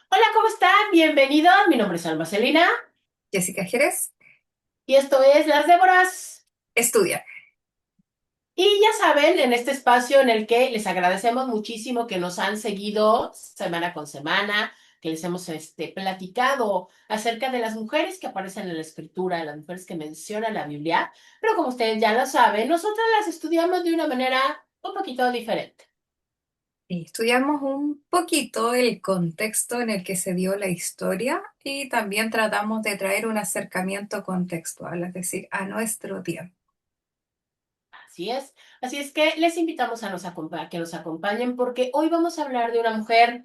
Hola, ¿cómo están? Bienvenidos. Mi nombre es Alma Celina Jessica Jerez, y esto es Las Déboras. estudia. Y ya saben, en este espacio en el que les agradecemos muchísimo que nos han seguido semana con semana, que les hemos platicado acerca de las mujeres que aparecen en la escritura, las mujeres que menciona la Biblia, pero como ustedes ya lo saben, nosotras las estudiamos de una manera un poquito diferente. Y estudiamos un poquito el contexto en el que se dio la historia y también tratamos de traer un acercamiento contextual, es decir, a nuestro tiempo. Así es. Así es que les invitamos a que nos acompañen porque hoy vamos a hablar de una mujer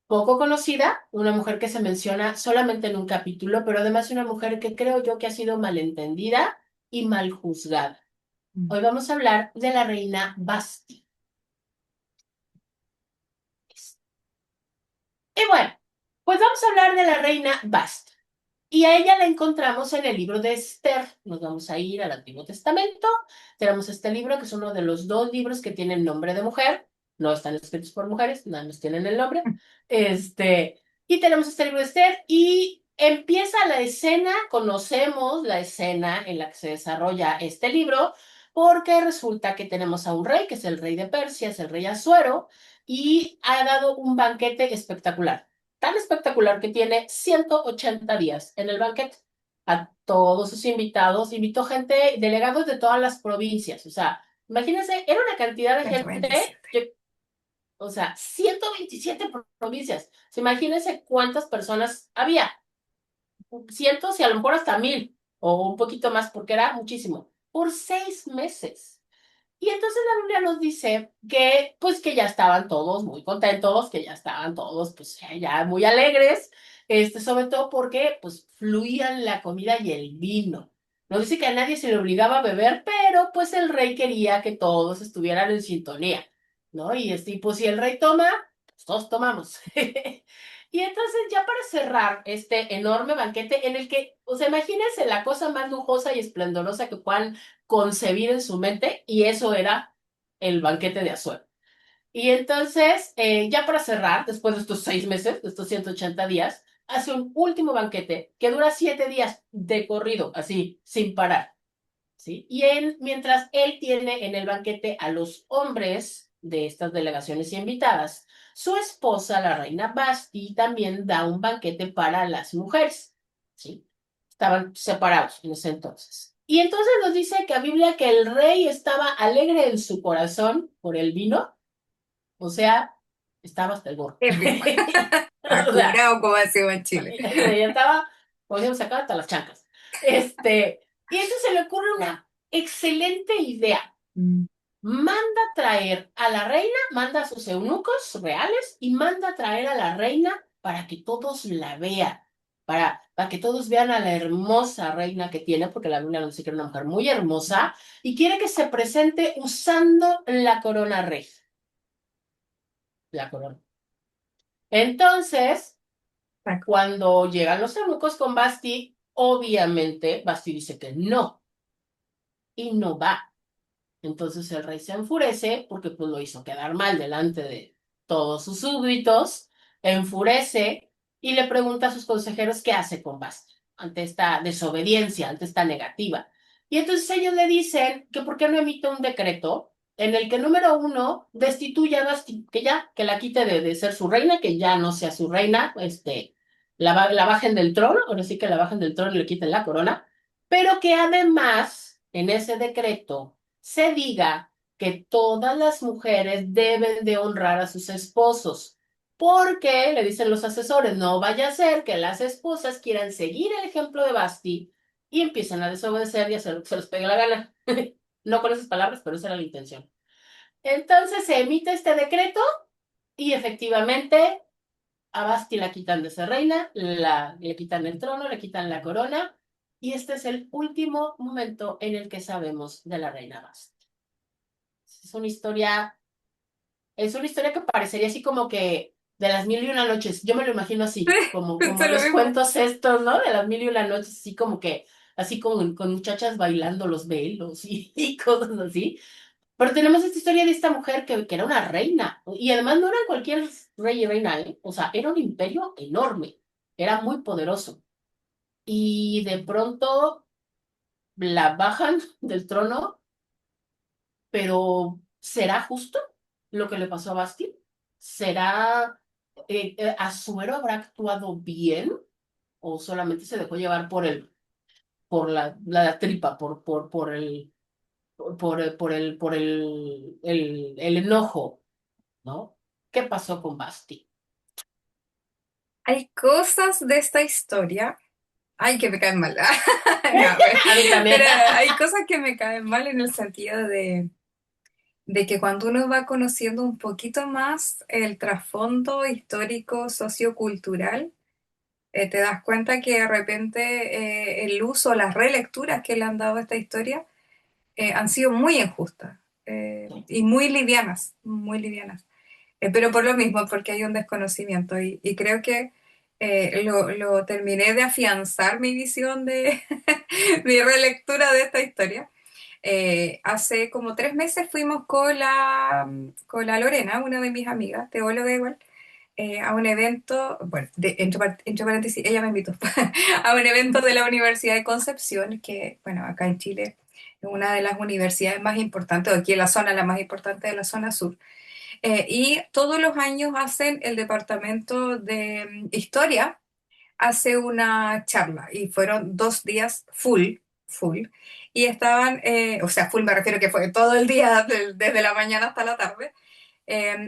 poco conocida, una mujer que se menciona solamente en un capítulo, pero además una mujer que creo yo que ha sido malentendida y mal juzgada. Mm. Hoy vamos a hablar de la reina Basti. Y bueno, pues vamos a hablar de la reina Basti. Y a ella la encontramos en el libro de Esther. Nos vamos a ir al Antiguo Testamento. Tenemos este libro, que es uno de los dos libros que tienen nombre de mujer. No están escritos por mujeres, nada más tienen el nombre. Y tenemos este libro de Esther y empieza la escena, conocemos la escena en la que se desarrolla este libro, porque resulta que tenemos a un rey, que es el rey de Persia, es el rey Asuero, y ha dado un banquete espectacular, tan espectacular que tiene 180 días en el banquete. A todos sus invitados, invitó gente, delegados de todas las provincias. O sea, imagínense, era una cantidad de gente, 127. o sea, 127 provincias. O sea, imagínense cuántas personas había. Cientos y a lo mejor hasta 1000 o un poquito más, porque era muchísimo. Por 6 meses. Y entonces la Biblia nos dice que, pues, que ya estaban todos muy contentos, que ya estaban todos, pues, ya muy alegres, sobre todo porque, pues, fluían la comida y el vino. No dice que a nadie se le obligaba a beber, pero, pues, el rey quería que todos estuvieran en sintonía, ¿no? Y pues, si el rey toma, pues, todos tomamos. Y entonces, ya para cerrar este enorme banquete en el que, o sea, imagínense la cosa más lujosa y esplendorosa que puedan concebir en su mente, y eso era el banquete de Azuero. Y entonces, ya para cerrar, después de estos 6 meses, de estos 180 días, hace un último banquete que dura 7 días de corrido, así, sin parar, ¿sí? Mientras él tiene en el banquete a los hombres de estas delegaciones invitadas, su esposa, la reina Basti, también da un banquete para las mujeres, ¿sí? Estaban separados en ese entonces. Y entonces nos dice que la Biblia que el rey estaba alegre en su corazón por el vino, o sea, estaba hasta el gorro. Qué rico. O sea, Acurado como decimos en Chile. ya estaba, como decíamos acá, hasta las chancas. Y entonces se le ocurre una excelente idea. Mm. Manda traer a la reina, manda a sus eunucos reales y manda a traer a la reina para que todos la vean, para que todos vean a la hermosa reina que tiene, porque la Biblia nos dice que era una mujer muy hermosa, y quiere que se presente usando la corona regia, la corona. Entonces, Tac. cuando llegan los eunucos con Basti, obviamente Basti dice que no, y no va. Entonces el rey se enfurece porque pues lo hizo quedar mal delante de todos sus súbditos, enfurece y le pregunta a sus consejeros qué hace con Basti ante esta desobediencia, ante esta negativa. Y entonces ellos le dicen que por qué no emite un decreto en el que, número uno, destituya a Basti, que ya, que la quite de ser su reina, que ya no sea su reina, la bajen del trono, ahora sí que la bajen del trono y le quiten la corona, pero que además en ese decreto se diga que todas las mujeres deben de honrar a sus esposos, porque, le dicen los asesores, no vaya a ser que las esposas quieran seguir el ejemplo de Basti y empiecen a desobedecer y hacer lo que se les pegue la gana. No con esas palabras, pero esa era la intención. Entonces se emite este decreto y efectivamente a Basti la quitan de ser reina, le quitan el trono, le quitan la corona, y este es el último momento en el que sabemos de la reina Basti. Es una historia, es una historia que parecería así como que de las mil y una noches. Yo me lo imagino así, como Pensé lo los mismo. cuentos estos, ¿no? De las mil y una noches, así como que, así como con muchachas bailando los velos y cosas así. Pero tenemos esta historia de esta mujer que era una reina, y además no era cualquier rey y reina, ¿eh? O sea, era un imperio enorme, era muy poderoso. Y de pronto la bajan del trono, pero ¿será justo lo que le pasó a Basti? ¿Será, Asuero habrá actuado bien o solamente se dejó llevar por la tripa, el enojo, ¿no? ¿Qué pasó con Basti? Hay cosas de esta historia, ay, que me caen mal. No, A mí también. pero hay cosas que me caen mal en el sentido de que cuando uno va conociendo un poquito más el trasfondo histórico, sociocultural, te das cuenta que de repente el uso, las relecturas que le han dado a esta historia han sido muy injustas y muy livianas, muy livianas. Pero por lo mismo, porque hay un desconocimiento y creo que lo terminé de afianzar mi visión de mi relectura de esta historia. Hace como 3 meses fuimos con la Lorena, una de mis amigas, teóloga igual, a un evento, bueno, entre paréntesis, ella me invitó a un evento de la Universidad de Concepción, que, bueno, acá en Chile es una de las universidades más importantes, o aquí en la zona, la más importante de la zona sur. Y todos los años hacen el departamento de historia, hace una charla y fueron 2 días full, full. Y estaban, o sea, full me refiero que fue todo el día, desde la mañana hasta la tarde.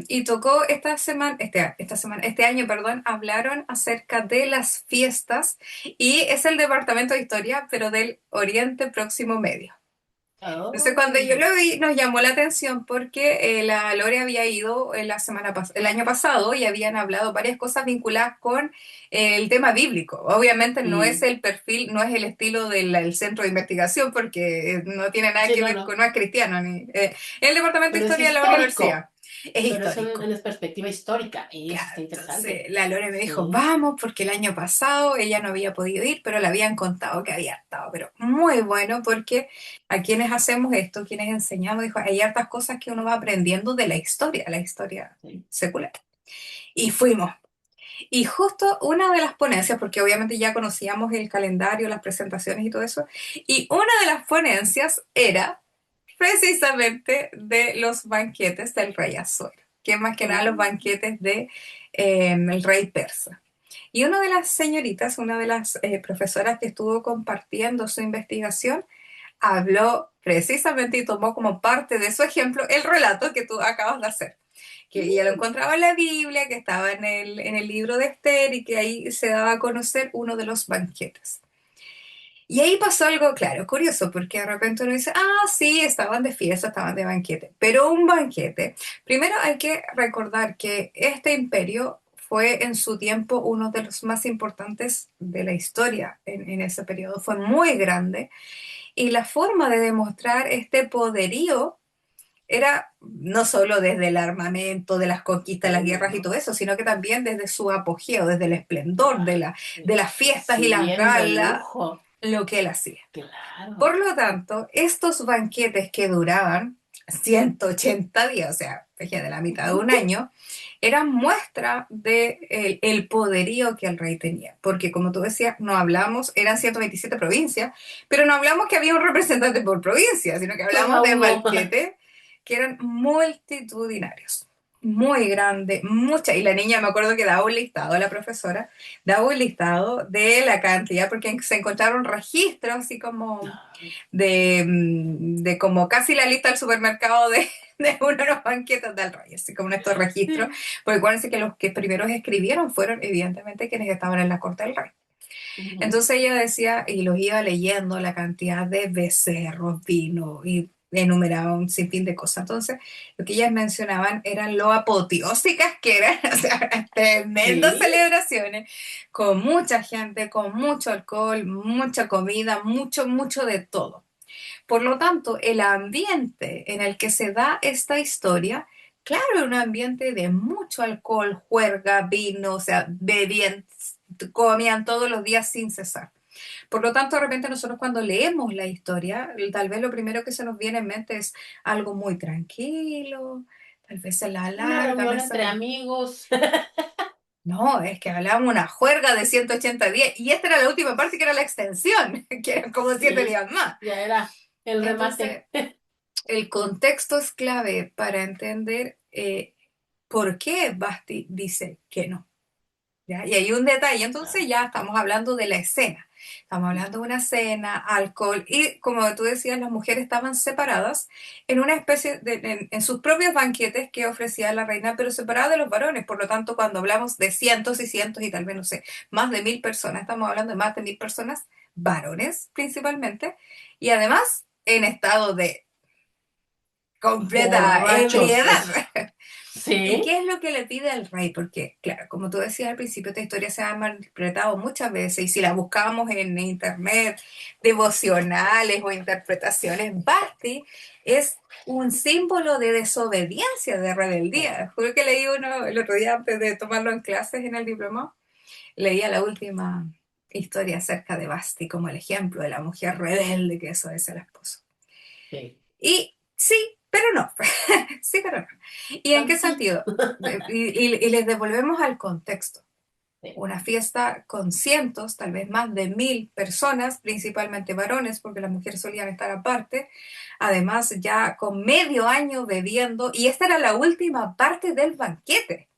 Y tocó este año, perdón, hablaron acerca de las fiestas y es el departamento de historia, pero del Oriente Próximo Medio. Entonces, cuando yo Oh, lo vi, nos llamó la atención porque la Lore había ido el año pasado y habían hablado varias cosas vinculadas con el tema bíblico. Obviamente no es mm. el perfil, no es el estilo del centro de investigación porque no tiene nada Sí, que no, ver con, no, no es cristiano, ni, el departamento de pero es historia de la histórico, universidad. Es pero es histórico. en perspectiva histórica, y eso Claro, está entonces interesante. la Lore me dijo, Sí, vamos, porque el año pasado ella no había podido ir, pero le habían contado que había estado, pero muy bueno, porque a quienes hacemos esto, quienes enseñamos, dijo, hay hartas cosas que uno va aprendiendo de la historia sí. secular. Y fuimos. Y justo una de las ponencias, porque obviamente ya conocíamos el calendario, las presentaciones y todo eso, y una de las ponencias era precisamente de los banquetes del rey Azuero, que más que nada Oh, los banquetes de el rey persa. Y una de las señoritas, una de las profesoras que estuvo compartiendo su investigación, habló precisamente y tomó como parte de su ejemplo el relato que tú acabas de hacer, que ella lo encontraba en la Biblia, que estaba en el libro de Esther y que ahí se daba a conocer uno de los banquetes. Y ahí pasó algo, claro, curioso, porque de repente uno dice, ah, sí, estaban de fiesta, estaban de banquete, pero un banquete. Primero hay que recordar que este imperio fue en su tiempo uno de los más importantes de la historia en ese periodo, fue muy grande y la forma de demostrar este poderío era no solo desde el armamento, de las conquistas, las no, guerras y todo no, eso, sino que también desde su apogeo, desde el esplendor claro. de las fiestas y las Exhibiendo galas, lujo, lo que él hacía. Por claro. lo tanto, estos banquetes que duraban 180 días, o sea, de la mitad de un año, eran muestra de el poderío que el rey tenía. Porque como tú decías, no hablamos, eran 127 provincias, pero no hablamos que había un representante por provincia, sino que hablamos Cada de uno. banquetes que eran multitudinarios. Muy grande, mucha. Y la niña me acuerdo que daba un listado, la profesora, daba un listado de la cantidad, porque se encontraron registros así como de como casi la lista del supermercado de uno de los banquetes del rey, así como estos registros, porque acuérdense que los que primeros escribieron fueron evidentemente quienes estaban en la corte del rey. Ujú. Entonces ella decía, y los iba leyendo, la cantidad de becerros, vino, y enumeraba un sinfín de cosas. Entonces, lo que ellas mencionaban eran lo apoteósicas que eran, o sea, tremendas Sí, celebraciones, con mucha gente, con mucho alcohol, mucha comida, mucho, mucho de todo. Por lo tanto, el ambiente en el que se da esta historia, claro, es un ambiente de mucho alcohol, juerga, vino, o sea, bebían, comían todos los días sin cesar. Por lo tanto, de repente nosotros cuando leemos la historia, tal vez lo primero que se nos viene en mente es algo muy tranquilo, tal vez se la Una alargan reunión entre esa... amigos. No, es que hablábamos una juerga de 180 días y esta era la última parte que era la extensión, que eran como 7 Sí, días más. ya era el remate. Entonces, el contexto es clave para entender por qué Basti dice que no. ¿Ya? Y hay un detalle, entonces Ah, ya estamos hablando de la escena. Estamos hablando de una cena, alcohol, y como tú decías, las mujeres estaban separadas en una especie de, en sus propios banquetes que ofrecía la reina, pero separadas de los varones. Por lo tanto, cuando hablamos de cientos y cientos y tal vez, no sé, más de 1000 personas, estamos hablando de más de 1000 personas, varones principalmente, y además en estado de completa borrachos. ebriedad. ¿Y Sí, qué es lo que le pide al rey? Porque, claro, como tú decías al principio, esta historia se ha malinterpretado muchas veces y si la buscamos en internet, devocionales o interpretaciones, Basti es un símbolo de desobediencia, de rebeldía. Juro que leí uno el otro día antes de tomarlo en clases en el diplomado, leía la última historia acerca de Basti como el ejemplo de la mujer rebelde que desobedece al esposo. sí. Y sí, pero no. Sí, pero no. ¿Y en qué Tantito. sentido? Y les devolvemos al contexto. Sí. Una fiesta con cientos, tal vez más de 1000 personas, principalmente varones, porque las mujeres solían estar aparte. Además, ya con medio año bebiendo, y esta era la última parte del banquete.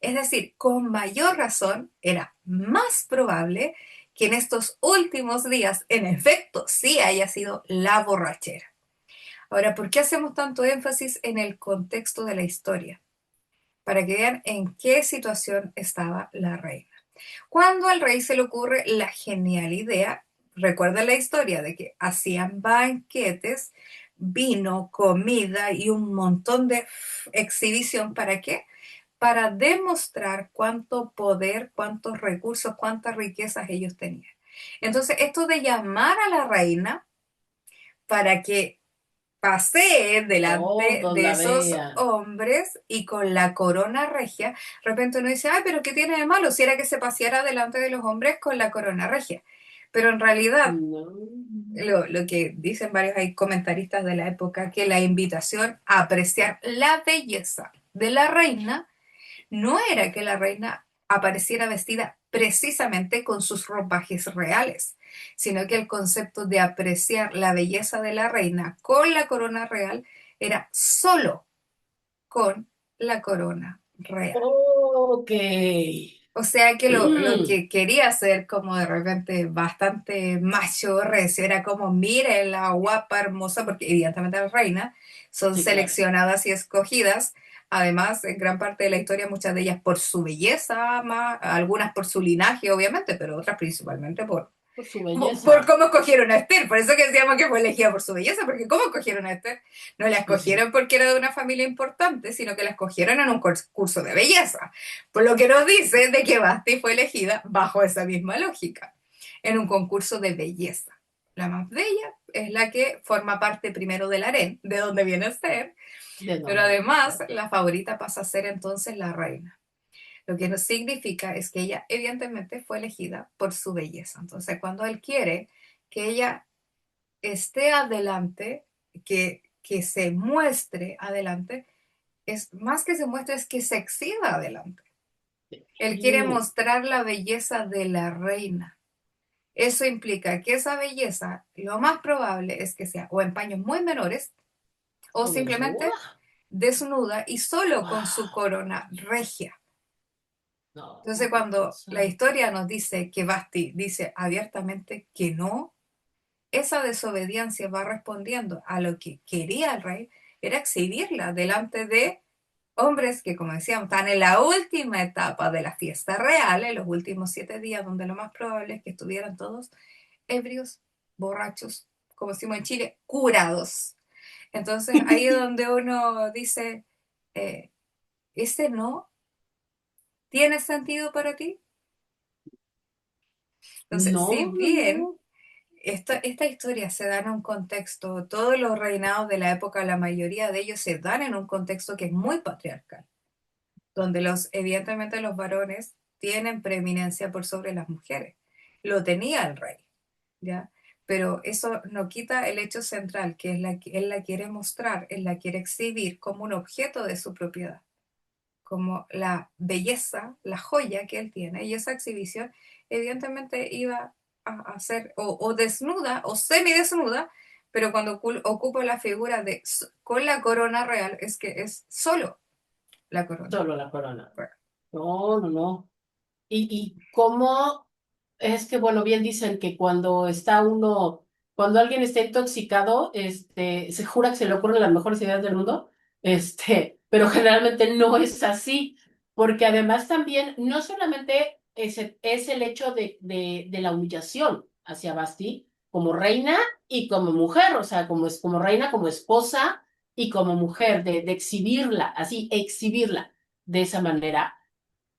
Es decir, con mayor razón, era más probable que en estos últimos días, en efecto, sí haya sido la borrachera. Ahora, ¿por qué hacemos tanto énfasis en el contexto de la historia? Para que vean en qué situación estaba la reina. Cuando al rey se le ocurre la genial idea, recuerda la historia de que hacían banquetes, vino, comida y un montón de exhibición. ¿Para qué? Para demostrar cuánto poder, cuántos recursos, cuántas riquezas ellos tenían. Entonces, esto de llamar a la reina para que pasé delante Todos de la esos veían. hombres y con la corona regia, de repente uno dice, ay, pero ¿qué tiene de malo si era que se paseara delante de los hombres con la corona regia? Pero en realidad, No. lo que dicen varios hay comentaristas de la época, que la invitación a apreciar la belleza de la reina no era que la reina apareciera vestida precisamente con sus ropajes reales, sino que el concepto de apreciar la belleza de la reina con la corona real era solo con la corona real. Ok. O sea que lo Mm, que quería hacer como de repente bastante macho recio era como, mire la guapa, hermosa, porque evidentemente las reinas son sí, claro. seleccionadas y escogidas, además en gran parte de la historia muchas de ellas por su belleza, algunas por su linaje obviamente, pero otras principalmente Por su por belleza. cómo escogieron a Esther, por eso que decíamos que fue elegida por su belleza, porque ¿cómo escogieron a Esther? No la Ujú. escogieron porque era de una familia importante, sino que la escogieron en un curso de belleza, por lo que nos dice de que Basti fue elegida bajo esa misma lógica, en un concurso de belleza. La más bella es la que forma parte primero del harén, de donde viene Esther, ¿De pero dónde? además Claro. la favorita pasa a ser entonces la reina. Lo que no significa es que ella evidentemente fue elegida por su belleza. Entonces, cuando él quiere que ella esté adelante, que se muestre adelante, es más que se muestre, es que se exhiba adelante. Él quiere Sí. mostrar la belleza de la reina. Eso implica que esa belleza, lo más probable es que sea o en paños muy menores o O desnuda. simplemente desnuda y solo con su Wow. corona regia. Entonces, No, qué cuando la cosa. historia nos dice que Basti dice abiertamente que no, esa desobediencia va respondiendo a lo que quería el rey, era exhibirla delante de hombres que, como decíamos, están en la última etapa de la fiesta real, en los últimos 7 días, donde lo más probable es que estuvieran todos ebrios, borrachos, como decimos en Chile, curados. Entonces, ahí es donde uno dice, eh, ¿ese no tiene sentido para ti? Entonces, si No, no, bien no. esta historia se da en un contexto, todos los reinados de la época, la mayoría de ellos se dan en un contexto que es muy patriarcal, donde evidentemente los varones tienen preeminencia por sobre las mujeres. Lo tenía el rey. ¿ya? Pero eso no quita el hecho central, que es la que él la quiere mostrar, él la quiere exhibir como un objeto de su propiedad, como la belleza, la joya que él tiene, y esa exhibición evidentemente iba a ser o desnuda o semidesnuda, pero cuando ocupa la figura de con la corona real, es que es solo la corona. Solo la corona. Bueno, No, no, no. Y cómo es que, bueno, bien dicen que cuando alguien está intoxicado, se jura que se le ocurren las mejores ideas del mundo, pero generalmente no es así, porque además también, no solamente es el hecho de la humillación hacia Basti como reina y como mujer, o sea, como reina, como esposa y como mujer, de exhibirla, así, exhibirla de esa manera,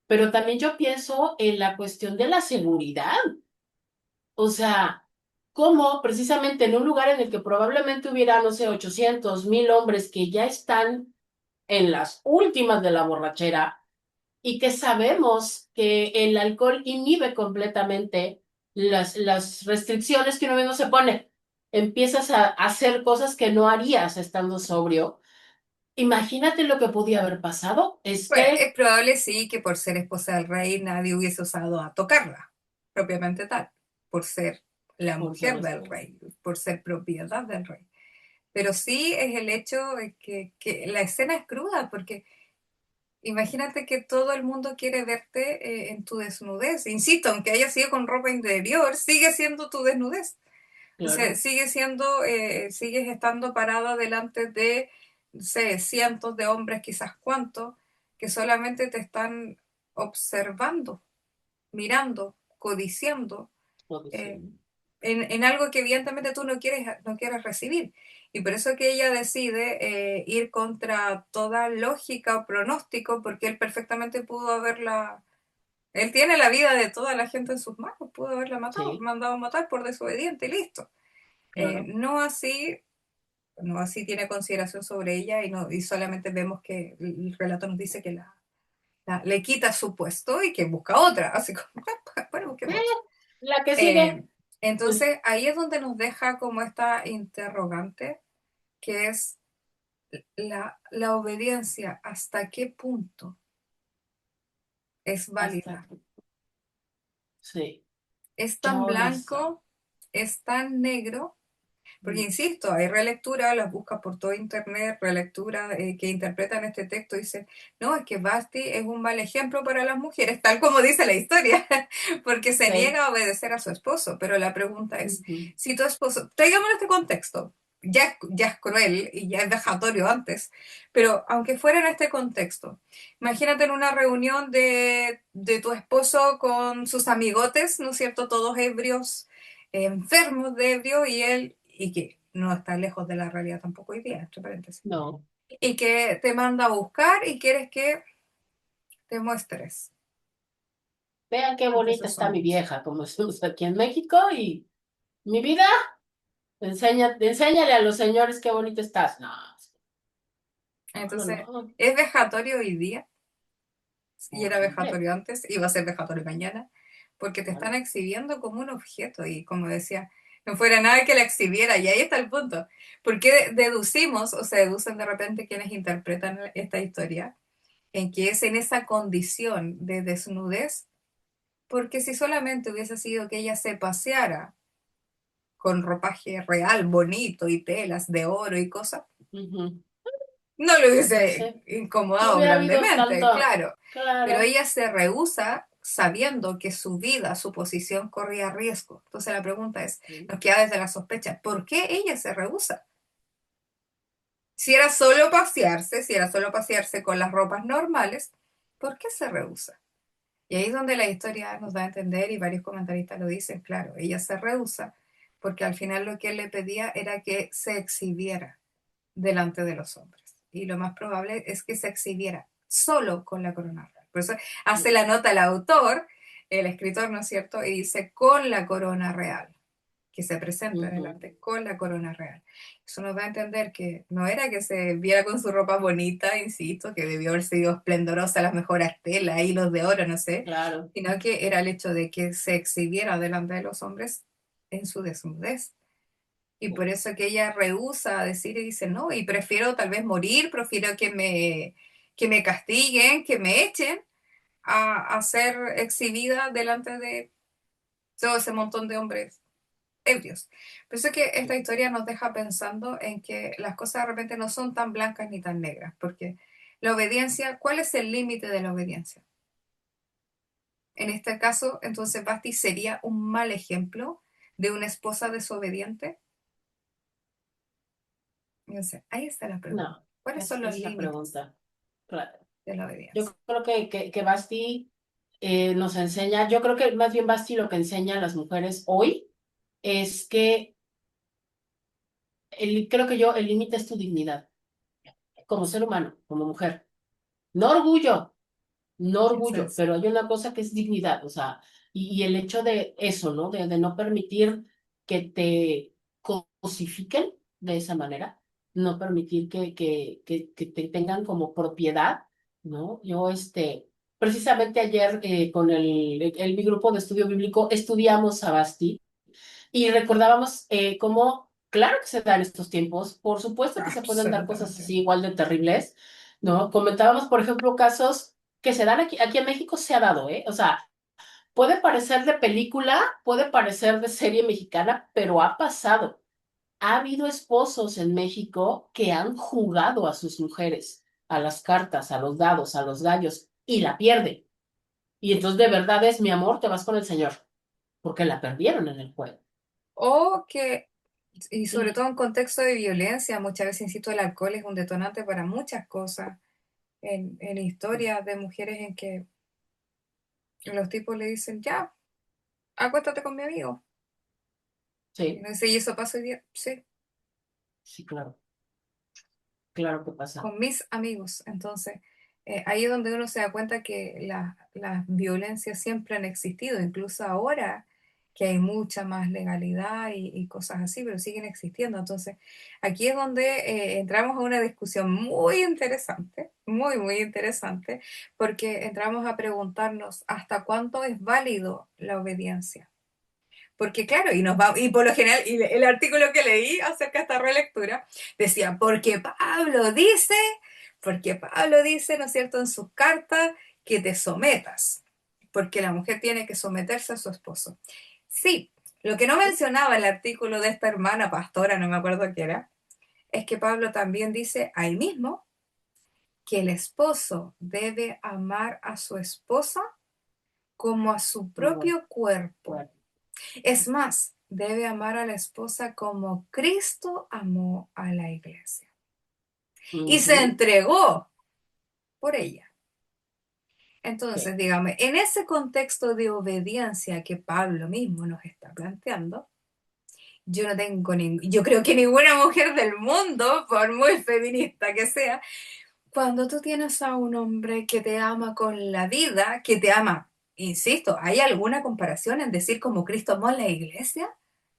pero también yo pienso en la cuestión de la seguridad. O sea, cómo precisamente en un lugar en el que probablemente hubiera, no sé, 800, 1000 hombres que ya están en las últimas de la borrachera y que sabemos que el alcohol inhibe completamente las restricciones que uno mismo se pone. Empiezas a hacer cosas que no harías estando sobrio. Imagínate lo que podía haber pasado. Es bueno, que, es probable sí que por ser esposa del rey nadie hubiese osado a tocarla, propiamente tal, por ser la por ser mujer del esto, rey, por ser propiedad del rey. Pero sí es el hecho de que la escena es cruda, porque imagínate que todo el mundo quiere verte en tu desnudez. Insisto, aunque haya sido con ropa interior, sigue siendo tu desnudez. O sea, claro, sigue siendo, sigues estando parada delante de, no sé, cientos de hombres, quizás cuantos, que solamente te están observando, mirando, codiciando, puede ser. eh, en algo que evidentemente tú no quieres recibir. Y por eso que ella decide ir contra toda lógica o pronóstico, porque él perfectamente pudo haberla, él tiene la vida de toda la gente en sus manos, pudo haberla matado, Sí, mandado a matar por desobediente y listo. claro. No así, no así tiene consideración sobre ella y, no, y solamente vemos que el relato nos dice que le quita su puesto y que busca otra, así como, bueno, Eh, busquemos otra. la que sigue, Eh, entonces ahí es donde nos deja como esta interrogante, que es la obediencia, ¿hasta qué punto es hasta válida? que, sí, ¿Es tan yo no sé. blanco? ¿Es tan negro? Porque Mm, insisto, hay relectura, las buscas por todo internet, relectura que interpretan este texto y dicen, no, es que Basti es un mal ejemplo para las mujeres, tal como dice la historia, porque se sí, niega a obedecer a su esposo. Pero la pregunta es, ujú, si tu esposo, traigamos este contexto, ya es cruel y ya es vejatorio antes, pero aunque fuera en este contexto, imagínate en una reunión de tu esposo con sus amigotes, ¿no es cierto? Todos ebrios, enfermos de ebrio y él, y que no está lejos de la realidad tampoco hoy día, entre paréntesis, no. y que te manda a buscar y quieres que te muestres Vean qué ante bonita sus está mi hombres. vieja, como estamos aquí en México, y mi vida, enséñale a los señores qué bonita estás. No, no, no, Entonces, no. es vejatorio hoy día, y era Horrible, vejatorio antes, y va a ser vejatorio mañana, porque te están claro. exhibiendo como un objeto, y como decía, no fuera nada que la exhibiera, y ahí está el punto. ¿Por qué deducimos o se deducen de repente quienes interpretan esta historia? En que es en esa condición de desnudez, porque si solamente hubiese sido que ella se paseara con ropaje real, bonito y telas de oro y cosas, Ujú, no le pues hubiese sí, no incomodado hubiera habido grandemente, tanto, claro. Pero claro. ella se rehúsa sabiendo que su vida, su posición corría riesgo. Entonces la pregunta es, Sí, nos queda desde la sospecha, ¿por qué ella se rehúsa? Si era solo pasearse, si era solo pasearse con las ropas normales, ¿por qué se rehúsa? Y ahí es donde la historia nos da a entender, y varios comentaristas lo dicen, claro, ella se rehúsa porque al final lo que él le pedía era que se exhibiera delante de los hombres. Y lo más probable es que se exhibiera solo con la corona real. Por eso hace la nota el autor, el escritor, ¿no es cierto? Y dice con la corona real, que se presente ujú, delante con la corona real. Eso nos da a entender que no era que se viera con su ropa bonita, insisto, que debió haber sido esplendorosa, las mejores telas, hilos de oro, no sé, claro. sino que era el hecho de que se exhibiera delante de los hombres en su desnudez. Y por eso que ella rehúsa a decir y dice, no, y prefiero tal vez morir, prefiero que me castiguen, que me echen, a ser exhibida delante de todo ese montón de hombres ebrios. Por eso que esta historia nos deja pensando en que las cosas de repente no son tan blancas ni tan negras, porque la obediencia, ¿cuál es el límite de la obediencia? En este caso, entonces Basti sería un mal ejemplo de una esposa desobediente. Entonces, ahí está la pregunta. No, ¿Cuáles son los es la límites pregunta. Claro. de la Yo obediencia? creo que Basti nos enseña, yo creo que más bien Basti lo que enseña a las mujeres hoy es que creo que yo, el límite es tu dignidad como ser humano, como mujer. No orgullo, no orgullo, Esencia. pero hay una cosa que es dignidad, o sea, y el hecho de eso, ¿no? De no permitir que te cosifiquen de esa manera, no permitir que te tengan como propiedad, ¿no? Yo, precisamente ayer con mi grupo de estudio bíblico estudiamos a Basti y recordábamos cómo, claro que se dan estos tiempos, por supuesto que se pueden dar cosas Absolutamente. así igual de terribles, ¿no? Comentábamos, por ejemplo, casos que se dan aquí en México se ha dado, ¿eh? O sea, puede parecer de película, puede parecer de serie mexicana, pero ha pasado. Ha habido esposos en México que han jugado a sus mujeres, a las cartas, a los dados, a los gallos, y la pierden. Y entonces de verdad es mi amor, te vas con el Señor, porque la perdieron en el juego. O que, y sobre Y todo en contexto de violencia, muchas veces, insisto, el alcohol es un detonante para muchas cosas. En historias de mujeres en que los tipos le dicen, ya, acuéstate con mi amigo. Y sí, uno dice, ¿y eso pasa hoy día? Sí, sí, claro. Claro que pasa. con mis amigos. Entonces, ahí es donde uno se da cuenta que las violencias siempre han existido, incluso ahora que hay mucha más legalidad y cosas así, pero siguen existiendo. Entonces, aquí es donde entramos a una discusión muy interesante, muy, muy interesante, porque entramos a preguntarnos hasta cuánto es válido la obediencia. Porque claro, y por lo general, y el artículo que leí acerca de esta relectura decía, porque Pablo dice, ¿no es cierto?, en sus cartas, que te sometas, porque la mujer tiene que someterse a su esposo. Sí, lo que no mencionaba el artículo de esta hermana pastora, no me acuerdo qué era, es que Pablo también dice ahí mismo que el esposo debe amar a su esposa como a su Bueno, propio cuerpo. bueno. Es más, debe amar a la esposa como Cristo amó a la iglesia y se Ujú, entregó por ella. sí, Entonces, dígame, en ese contexto de obediencia que Pablo mismo nos está planteando, yo no tengo yo creo que ninguna mujer del mundo, por muy feminista que sea, cuando tú tienes a un hombre que te ama con la vida, que te ama, insisto, ¿hay alguna comparación en decir como Cristo amó a la iglesia?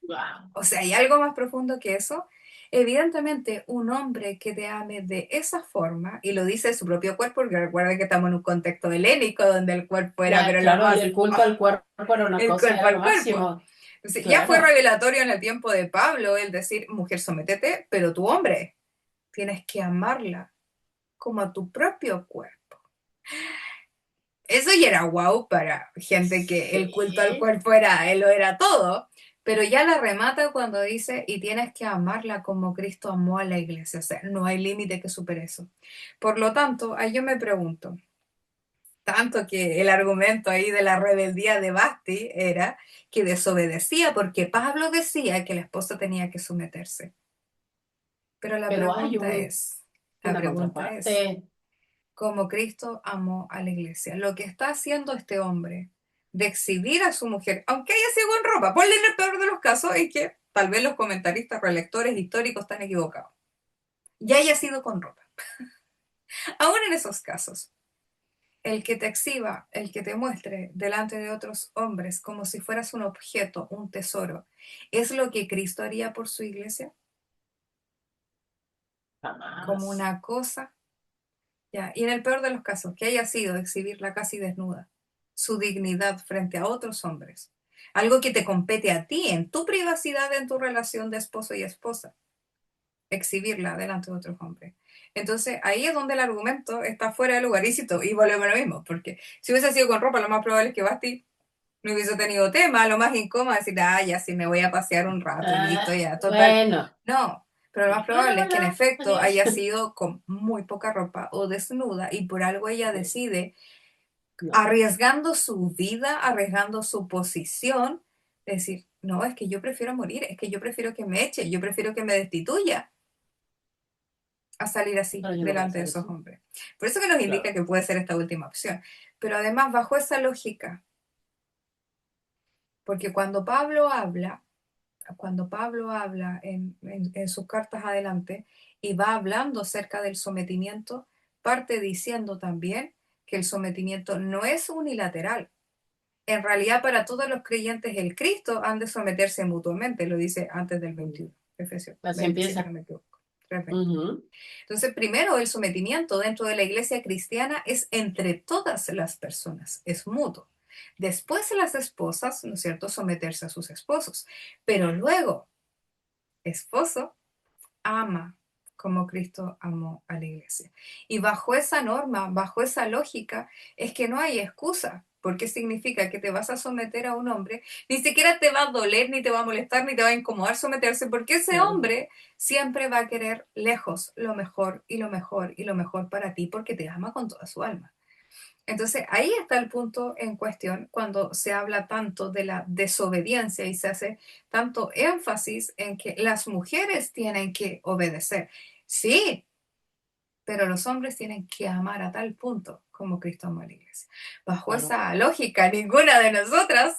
wow, O sea, ¿hay algo más profundo que eso? Evidentemente, un hombre que te ame de esa forma, y lo dice de su propio cuerpo, porque recuerda que estamos en un contexto helénico donde el cuerpo era, pero lo claro, y más, el culto al cuerpo era una el cosa, cuerpo era lo al cuerpo. máximo. Entonces, ya fue Claro, revelatorio en el tiempo de Pablo el decir, mujer, sométete, pero tu hombre, tienes que amarla como a tu propio cuerpo. Eso ya era guau para gente que el culto al sí, cuerpo era, él lo era todo, pero ya la remata cuando dice, y tienes que amarla como Cristo amó a la iglesia, o sea, no hay límite que supere eso. Por lo tanto, ahí yo me pregunto, tanto que el argumento ahí de la rebeldía de Basti era que desobedecía porque Pablo decía que la esposa tenía que someterse. Pero pero hay la una pregunta es, contraparte, como Cristo amó a la iglesia. Lo que está haciendo este hombre de exhibir a su mujer, aunque haya sido en ropa, ponle en el peor de los casos, y que tal vez los comentaristas, relectores históricos están equivocados, ya haya sido con ropa. Aún en esos casos, el que te exhiba, el que te muestre delante de otros hombres como si fueras un objeto, un tesoro, ¿es lo que Cristo haría por su iglesia? Como jamás. una cosa. Ya, y en el peor de los casos, que haya sido exhibirla casi desnuda, su dignidad frente a otros hombres. algo que te compete a ti, en tu privacidad, en tu relación de esposo y esposa, exhibirla delante de otros hombres. Entonces ahí es donde el argumento está fuera de lugar. Y volvemos a lo mismo, porque si hubiese sido con ropa, lo más probable es que Basti no hubiese tenido tema, lo más incómodo es decir, ya sí me voy a pasear un rato y listo, Ah, ya, total. bueno. No, pero lo más probable es que en Hola, efecto adiós. haya sido con muy poca ropa o desnuda y por algo ella decide, No, arriesgando su vida, arriesgando su posición, decir, no, es que yo prefiero morir, es que yo prefiero que me eche, yo prefiero que me destituya a salir así pero yo no voy a delante de hacer esos eso. hombres. Por eso que nos indica Claro. que puede ser esta última opción. Pero además, bajo esa lógica, porque cuando Pablo habla en sus cartas adelante y va hablando acerca del sometimiento, parte diciendo también que el sometimiento no es unilateral. En realidad, para todos los creyentes, el Cristo han de someterse mutuamente, lo dice antes del 21, Efesios Así 20, si es que empieza. no me equivoco. 3:20. Ujú. Entonces, primero, el sometimiento dentro de la iglesia cristiana es entre todas las personas, es mutuo. Después, las esposas, ¿no es cierto?, someterse a sus esposos. Pero luego, esposo ama como Cristo amó a la iglesia. Y bajo esa norma, bajo esa lógica, es que no hay excusa, porque significa que te vas a someter a un hombre, ni siquiera te va a doler, ni te va a molestar, ni te va a incomodar someterse, porque ese Claro. hombre siempre va a querer lejos lo mejor y lo mejor y lo mejor para ti, porque te ama con toda su alma. Entonces, ahí está el punto en cuestión cuando se habla tanto de la desobediencia y se hace tanto énfasis en que las mujeres tienen que obedecer. Sí, pero los hombres tienen que amar a tal punto como Cristo amó a la iglesia. Bajo Claro. esa lógica, ninguna de nosotras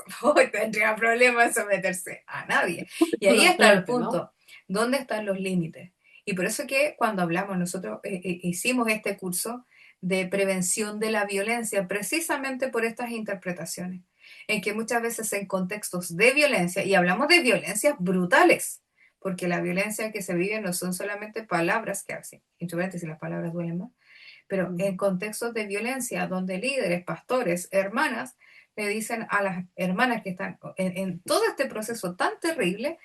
tendría problema en someterse a nadie. Y ahí No, está el claro que no. punto. ¿Dónde están los límites? Y por eso que cuando hablamos, nosotros hicimos este curso de prevención de la violencia, precisamente por estas interpretaciones, en que muchas veces en contextos de violencia, y hablamos de violencias brutales, porque la violencia que se vive no son solamente palabras que hacen, entre si las palabras duelen más, pero en Ujú. contextos de violencia donde líderes, pastores, hermanas le dicen a las hermanas que están en todo este proceso tan terrible,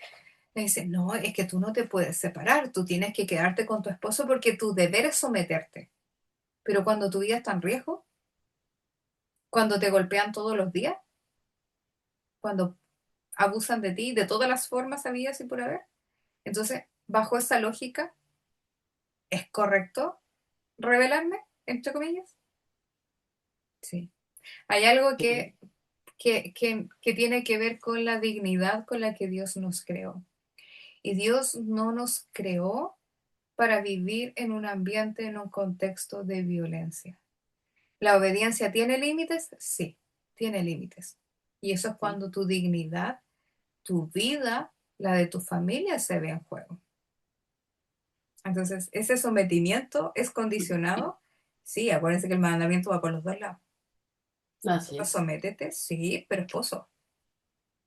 le dicen, no, es que tú no te puedes separar, tú tienes que quedarte con tu esposo porque tu deber es someterte. Pero cuando tu vida está en riesgo, cuando te golpean todos los días, cuando abusan de ti de todas las formas habidas y por haber, entonces, bajo esa lógica, ¿es correcto revelarme, entre comillas? Sí. Hay algo Sí. que tiene que ver con la dignidad con la que Dios nos creó. Y Dios no nos creó para vivir en un ambiente, en un contexto de violencia. ¿La obediencia tiene límites? Sí, tiene límites. Y eso es Sí. cuando tu dignidad, tu vida, la de tu familia se ve en juego. Entonces, ese sometimiento es condicionado. Sí, acuérdense que el mandamiento va por los dos lados. Así es. Sométete, sí, pero esposo,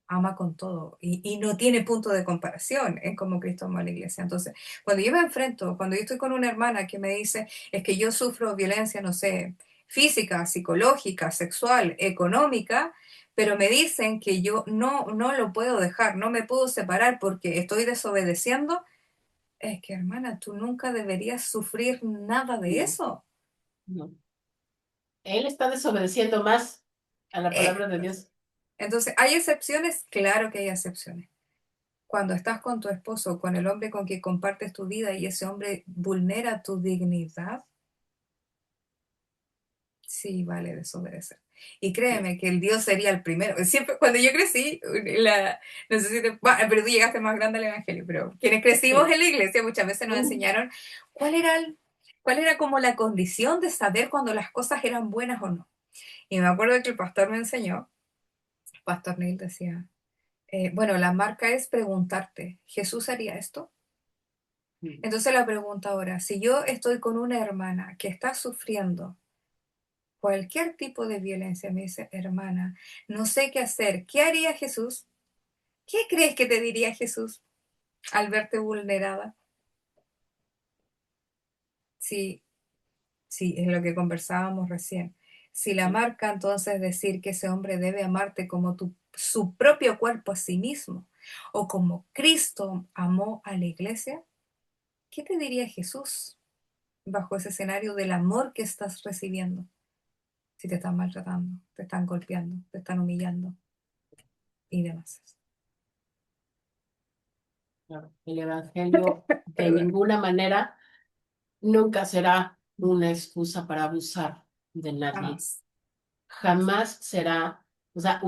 ama con todo y no tiene punto de comparación en cómo Cristo amó a la iglesia. Entonces, cuando yo me enfrento, cuando yo estoy con una hermana que me dice, es que yo sufro violencia, no sé, física, psicológica, sexual, económica, pero me dicen que yo no lo puedo dejar, no me puedo separar porque estoy desobedeciendo, es que hermana, tú nunca deberías sufrir nada de No, eso. no. Él está desobedeciendo más a la Eh, palabra de Dios. entonces, ¿hay excepciones? Claro que hay excepciones. Cuando estás con tu esposo, con el hombre con quien compartes tu vida y ese hombre vulnera tu dignidad, sí vale desobedecer. Y Sí. créeme que el Dios sería el primero. Siempre, cuando yo crecí, no sé si bueno, pero tú llegaste más grande al Evangelio, pero quienes crecimos Sí. en la iglesia muchas veces nos Mm. enseñaron cuál era, cuál era como la condición de saber cuando las cosas eran buenas o no. Y me acuerdo que el pastor me enseñó, Pastor Neil decía, bueno, la marca es preguntarte, ¿Jesús haría esto? Mm. Entonces la pregunta ahora, si yo estoy con una hermana que está sufriendo cualquier tipo de violencia, me dice, hermana, no sé qué hacer, ¿qué haría Jesús? ¿Qué crees que te diría Jesús al verte vulnerada? Sí, sí, es lo que conversábamos recién. Si la Sí. marca entonces decir que ese hombre debe amarte como tu su propio cuerpo a sí mismo, o como Cristo amó a la iglesia, ¿qué te diría Jesús bajo ese escenario del amor que estás recibiendo? Si te están maltratando, te están golpeando, te están humillando y demás. Claro. El evangelio de Perdón. ninguna manera nunca será una excusa para abusar de nadie. Jamás. Jamás será, o sea,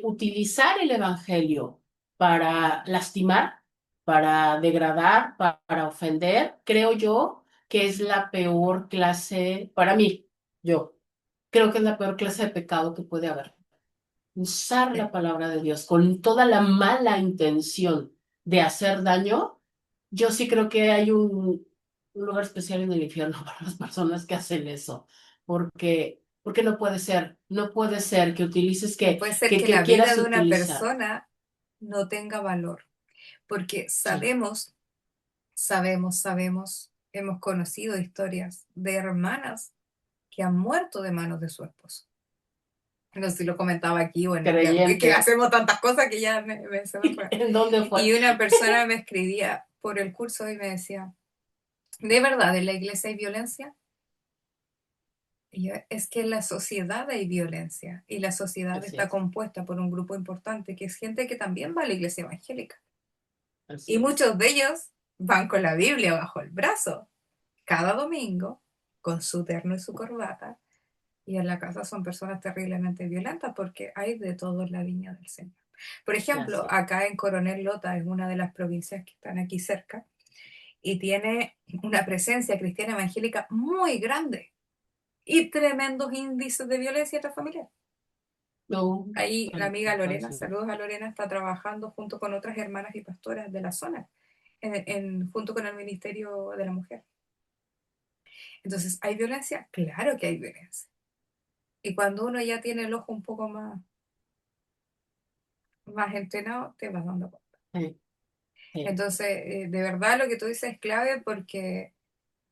utilizar el evangelio para lastimar, para degradar, para ofender, creo yo que es la peor clase, para mí, yo creo que es la peor clase de pecado que puede haber. Usar la Sí. palabra de Dios con toda la mala intención de hacer daño, yo sí creo que hay un lugar especial en el infierno para las personas que hacen eso, porque no puede ser, no puede ser que utilices No puede ser que que la vida quieras de una utilizar. persona no tenga valor, porque Sí, sabemos, hemos conocido historias de hermanas que han muerto de manos de su esposo. No sé si lo comentaba aquí, bueno, que creyentes. hacemos tantas cosas que ya se me fue. ¿En dónde fue? Y una persona me escribía por el curso y me decía, ¿de verdad en la iglesia hay violencia? Y yo, es que en la sociedad hay violencia y la sociedad Así está es, compuesta por un grupo importante que es gente que también va a la iglesia evangélica. así Y es. muchos de ellos van con la Biblia bajo el brazo cada domingo, con su terno y su corbata, y en la casa son personas terriblemente violentas porque hay de todo en la viña del Señor. Por ejemplo, Así es. acá en Coronel Lota, es una de las provincias que están aquí cerca, y tiene una presencia cristiana evangélica muy grande y tremendos índices de violencia intrafamiliar. No, Ahí la amiga Lorena, pues, saludos a Lorena, está trabajando junto con otras hermanas y pastoras de la zona, junto con el Ministerio de la Mujer. Entonces, ¿hay violencia? Claro que hay violencia. Y cuando uno ya tiene el ojo un poco más entrenado, te vas dando cuenta. sí, sí, Entonces, de verdad lo que tú dices es clave porque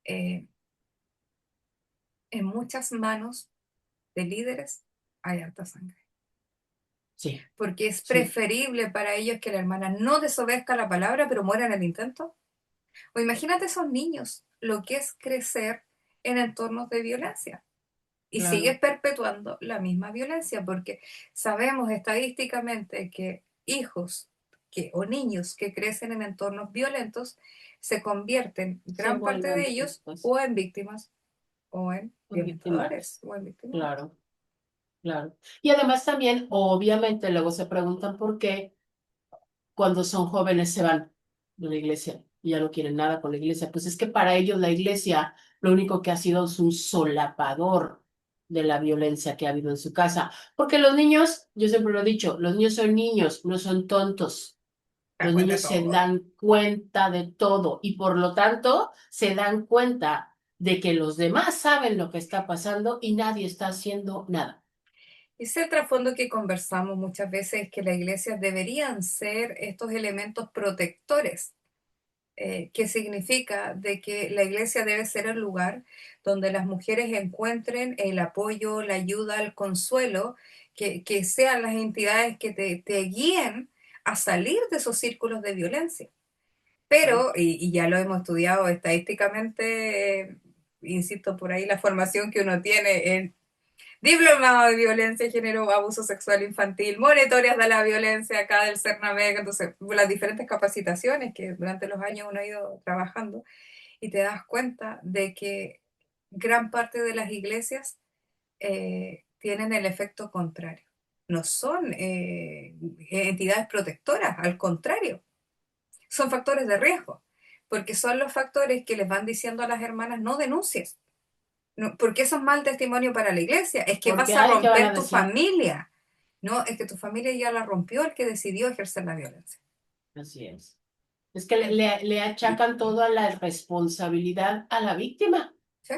eh, en muchas manos de líderes hay harta sangre. sí, Porque es sí, preferible para ellos que la hermana no desobedezca la palabra, pero muera en el intento. O imagínate esos niños, lo que es crecer en entornos de violencia. Y sigues claro. perpetuando la misma violencia, porque sabemos estadísticamente que hijos o niños que crecen en entornos violentos se convierten, Se gran parte de vuelven ellos, después o en víctimas, o en violentadores, víctimas. o en victimarios. Claro. Claro. Y además también, obviamente, luego se preguntan por qué cuando son jóvenes se van de la iglesia y ya no quieren nada con la iglesia. Pues es que para ellos la iglesia lo único que ha sido es un solapador de la violencia que ha habido en su casa. Porque los niños, yo siempre lo he dicho, los niños son niños, no son tontos. Se dan Los cuenta de niños se todo. dan cuenta de todo y por lo tanto se dan cuenta de que los demás saben lo que está pasando y nadie está haciendo nada. Ese trasfondo que conversamos muchas veces es que las iglesias deberían ser estos elementos protectores. Que significa de que la iglesia debe ser el lugar donde las mujeres encuentren el apoyo, la ayuda, el consuelo, que sean las entidades que te guíen a salir de esos círculos de violencia. Claro. Pero, y ya lo hemos estudiado estadísticamente, insisto, por ahí la formación que uno tiene en diplomado de violencia de género, abuso sexual infantil, monitoreas de la violencia acá del CERNAMEC, entonces las diferentes capacitaciones que durante los años uno ha ido trabajando y te das cuenta de que gran parte de las iglesias tienen el efecto contrario. No son entidades protectoras, al contrario, son factores de riesgo, porque son los factores que les van diciendo a las hermanas no denuncies, no, porque eso es mal testimonio para la iglesia, es que Porque, vas a ay, ¿qué van a romper tu decir? familia. No, es que tu familia ya la rompió el que decidió ejercer la violencia. Así es. Es que le achacan toda la responsabilidad a la víctima. ¿Sí?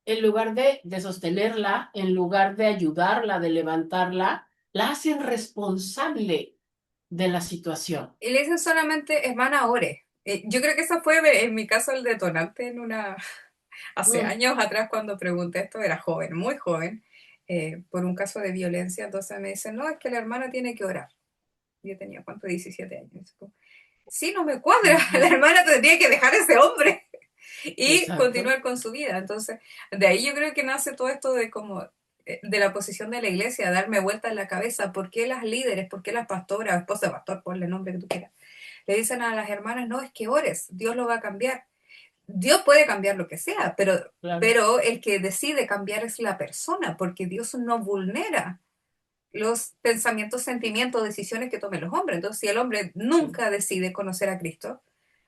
En lugar de sostenerla, en lugar de ayudarla, de levantarla, la hacen responsable de la situación. Y le dicen solamente, hermana, ore. Yo creo que eso fue en mi caso el detonante hace Mm, años atrás cuando pregunté esto, era joven, muy joven, por un caso de violencia, entonces me dicen, no, es que la hermana tiene que orar. Yo tenía, ¿cuánto? 17 años. Sí, no me cuadra, la Ujú. hermana tendría que dejar a ese hombre y Exacto, continuar con su vida. Entonces, de ahí yo creo que nace todo esto de como de la posición de la iglesia, darme vuelta en la cabeza, ¿por qué las líderes, por qué las pastoras, esposa de pastor, ponle el nombre que tú quieras, le dicen a las hermanas, no, es que ores, Dios lo va a cambiar? Dios puede cambiar lo que sea, claro, pero el que decide cambiar es la persona, porque Dios no vulnera los pensamientos, sentimientos, decisiones que tomen los hombres. Entonces, si el hombre sí, nunca decide conocer a Cristo,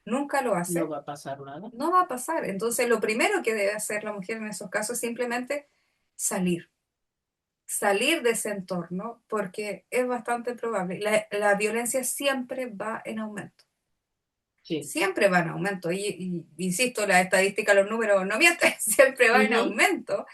nunca lo no hace, va a pasar nada. no va a pasar. Entonces, lo primero que debe hacer la mujer en esos casos es simplemente salir, salir de ese entorno, porque es bastante probable. La violencia siempre va en aumento. Sí, Siempre va en aumento. Insisto, la estadística, los números no mienten, siempre va en ujú, aumento.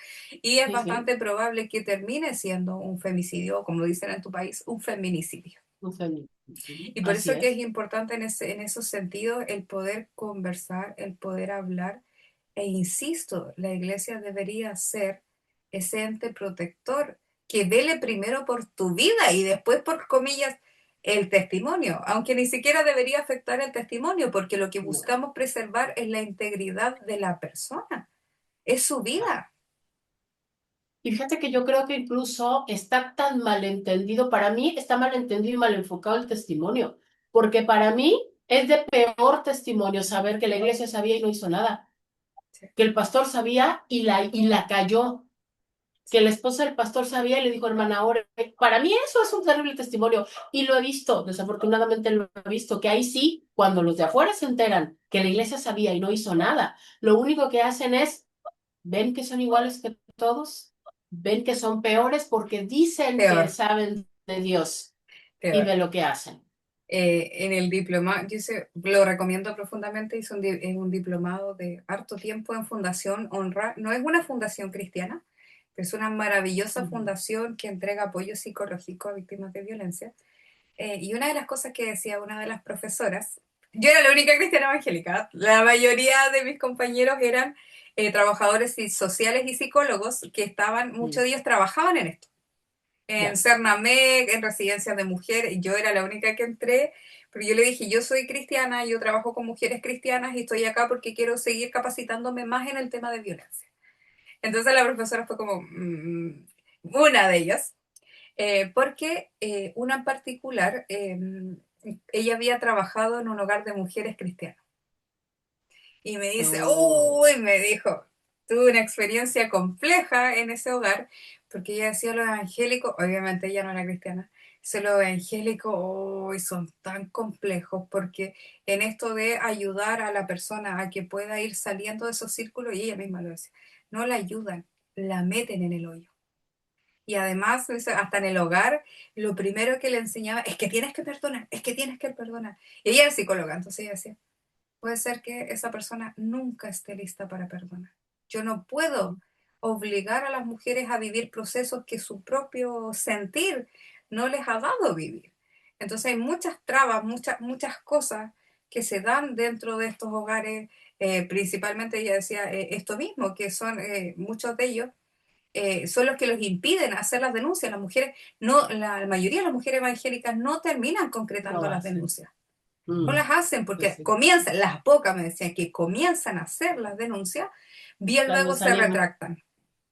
Y es sí, sí, bastante probable que termine siendo un femicidio, o como dicen en tu país, un feminicidio. un feminicidio. Y por Así eso que es es. importante en esos sentidos el poder conversar, el poder hablar. E insisto, la iglesia debería ser ese ente protector que vele primero por tu vida y después, por comillas, el testimonio, aunque ni siquiera debería afectar el testimonio, porque lo que No, buscamos preservar es la integridad de la persona, es su exacto. vida. Y fíjate que yo creo que incluso está tan malentendido, para mí está malentendido y mal enfocado el testimonio, porque para mí es de peor testimonio saber que la iglesia sabía y no hizo nada, Sí, que el pastor sabía y la cayó, que la esposa del pastor sabía y le dijo, hermana, ore. Para mí eso es un terrible testimonio y lo he visto, desafortunadamente lo he visto, que ahí sí, cuando los de afuera se enteran que la iglesia sabía y no hizo nada, lo único que hacen es, ven que son iguales que todos, ven que son peores porque dicen que peor, saben de Dios y peor. ve lo que hacen. En el diploma, lo recomiendo profundamente, es un diplomado de harto tiempo en Fundación Honra. No es una fundación cristiana, pero es una maravillosa Ujú, fundación que entrega apoyo psicológico a víctimas de violencia. Y una de las cosas que decía una de las profesoras, yo era la única cristiana evangélica, la mayoría de mis compañeros eran trabajadores sociales y psicólogos que estaban, muchos mm, de ellos trabajaban en esto en ya, Cernamec, en residencias de mujeres. Yo era la única que entré, pero yo le dije, yo soy cristiana, yo trabajo con mujeres cristianas y estoy acá porque quiero seguir capacitándome más en el tema de violencia. Entonces la profesora fue como una de ellas, porque una en particular, ella había trabajado en un hogar de mujeres cristianas. Y me dice, oh, uy, me dijo, tuve una experiencia compleja en ese hogar, porque ella decía los evangélicos, obviamente ella no era cristiana, dice los evangélicos, uy, son tan complejos, porque en esto de ayudar a la persona a que pueda ir saliendo de esos círculos, y ella misma lo decía, no la ayudan, la meten en el hoyo. Y además, hasta en el hogar, lo primero que le enseñaba es que tienes que perdonar, es que tienes que perdonar. Y ella era psicóloga, entonces ella decía, puede ser que esa persona nunca esté lista para perdonar. Yo no puedo obligar a las mujeres a vivir procesos que su propio sentir no les ha dado vivir. Entonces hay muchas trabas, muchas cosas que se dan dentro de estos hogares, principalmente ella decía esto mismo, que son muchos de ellos son los que los impiden hacer las denuncias. Las mujeres, no, la mayoría de las mujeres evangélicas no terminan lo concretando las hacen. denuncias. No Mm, las hacen pues porque sí. comienzan, las pocas me decían que comienzan a hacer las denuncias, bien Las luego se desaniman. retractan.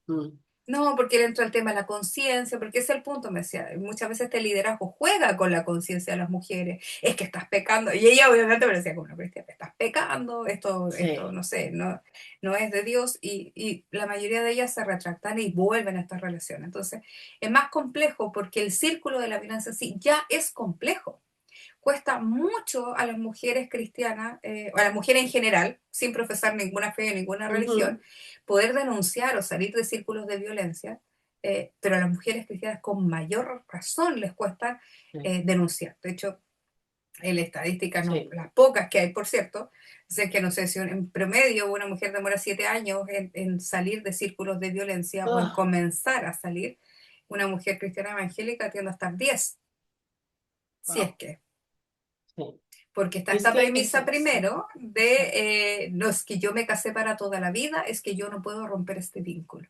Mm, No, porque le entra el tema de la conciencia, porque ese es el punto, me decía. Muchas veces este liderazgo juega con la conciencia de las mujeres. Es que estás pecando. Y ella obviamente me decía como una cristiana, estás pecando, esto sí. no sé, no es de Dios. Y la mayoría de ellas se retractan y vuelven a estas relaciones. Entonces, es más complejo porque el círculo de la violencia sí ya es complejo. Cuesta mucho a las mujeres cristianas, o a las mujeres en general, sin profesar ninguna fe o ninguna religión, Ujú, poder denunciar o salir de círculos de violencia, pero a las mujeres cristianas con mayor razón les cuesta sí. denunciar. De hecho, en la estadística, no, Sí. las pocas que hay, por cierto, sé que no sé si en promedio una mujer demora 7 años en salir de círculos de violencia o en Ah, comenzar a salir. Una mujer cristiana evangélica tiende a estar 10, si es wow. que Sí. porque está Es esta que premisa primero de no es que yo me casé para toda la vida, es que yo no puedo romper este vínculo.